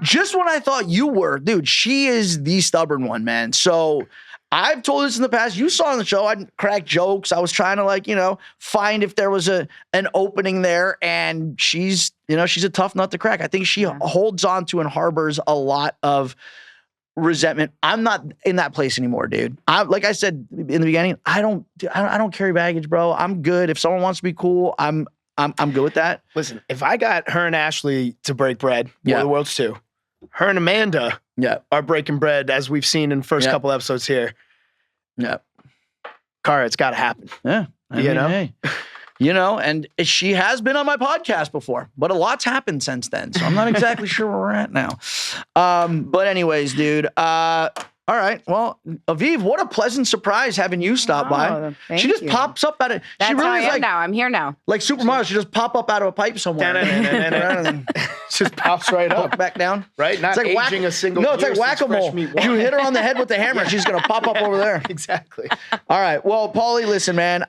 Just when I thought you were, dude, she is the stubborn one, man. So I've told this in the past. You saw on the show, I'd crack jokes. I was trying to like, you know, find if there was an opening there. And she's a tough nut to crack. I think she holds on to and harbors a lot of resentment. I'm not in that place anymore, dude. Like I said in the beginning, I don't carry baggage, bro. I'm good. If someone wants to be cool, I'm good with that. Listen, if I got her and Ashley to break bread, War of the Worlds 2, her and Amanda are breaking bread, as we've seen in the first couple episodes here. Yeah. Cara, it's got to happen. Yeah. I mean, hey, you know, and she has been on my podcast before, but a lot's happened since then. So I'm not exactly sure where we're at now. But anyways, dude, all right. Well, Aviv, what a pleasant surprise having you stop by. She just pops up out of That's she really how I is am like now. I'm here now. Like Super Mario, she just pop up out of a pipe somewhere. Just pops right up. Back down. Right? Not it's like aging a single No, it's like whack-a-mole. You hit her on the head with the hammer, she's gonna pop up over there. Exactly. All right. Well, Paulie, listen, man.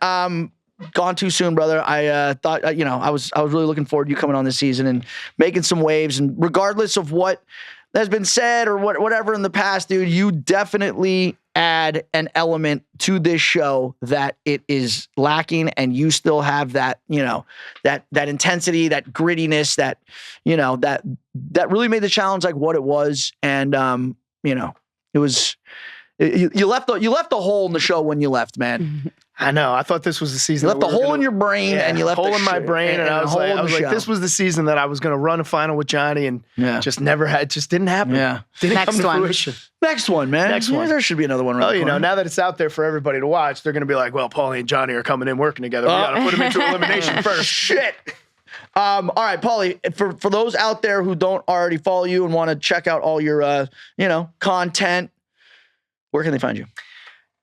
Gone too soon, brother. I thought, you know, I was really looking forward to you coming on this season and making some waves. And regardless of what has been said or whatever in the past, dude, you definitely add an element to this show that it is lacking, and you still have that, you know, that intensity, that grittiness, that, you know, that really made the challenge like what it was. And you know, it was you left the hole in the show when you left, man. I know. I thought this was the season. You left the hole in your brain, and you left a hole in my brain, and I was like, this was the season that I was going to run a final with Johnny, and just didn't happen. Yeah, didn't Next come to one. fruition. Next one, man. Next one. There should be another one. Right you know, now that it's out there for everybody to watch, they're going to be like, well, Paulie and Johnny are coming in working together. We got to put them into elimination first. Shit. All right, Paulie, for those out there who don't already follow you and want to check out all your, you know, content, where can they find you?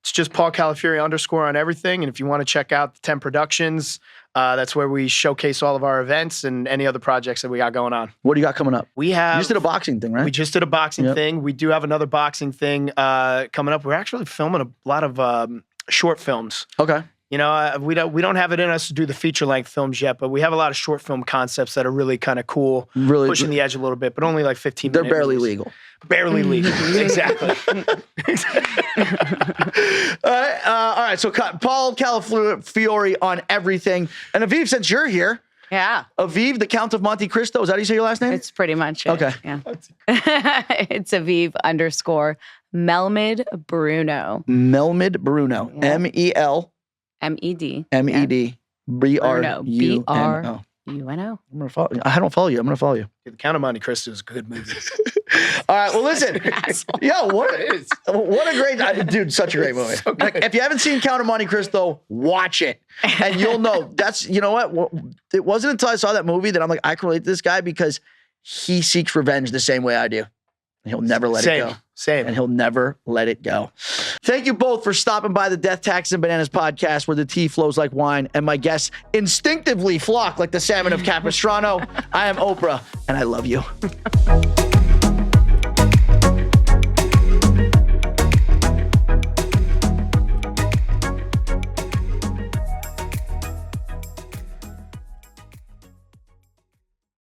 It's just Paulie Calafiore _ on everything. And if you want to check out the 10 Productions, that's where we showcase all of our events and any other projects that we got going on. What do you got coming up? You just did a boxing thing, right? We just did a boxing thing. We do have another boxing thing coming up. We're actually filming a lot of short films. Okay. You know, we don't have it in us to do the feature-length films yet, but we have a lot of short film concepts that are really kind of cool, really pushing the edge a little bit, but only like 15 minutes. They're barely legal. Barely legal. Exactly. All right. So Paulie Calafiore on everything. And Aviv, since you're here. Yeah. Aviv, the Count of Monte Cristo. Is that how you say your last name? It's pretty much it. Okay. Yeah. It's Aviv _ Melmed Bruno. Melmed Bruno. Yeah. MEL. MED. MED. Bruno. BRUNO. UNO. I'm gonna follow you. I don't follow you. I'm gonna follow you. The Count of Monte Cristo is a good movie. All right. Well, listen. Yeah. What a great dude. Such a great movie. So like, if you haven't seen Count of Monte Cristo, watch it, and you'll know. That's, you know what? It wasn't until I saw that movie that I'm like, I can relate to this guy because he seeks revenge the same way I do. And he'll never let it go. Same. And he'll never let it go. Thank you both for stopping by the Death, Taxes, and Bananas podcast, where the tea flows like wine and my guests instinctively flock like the salmon of Capistrano. I am Oprah, and I love you.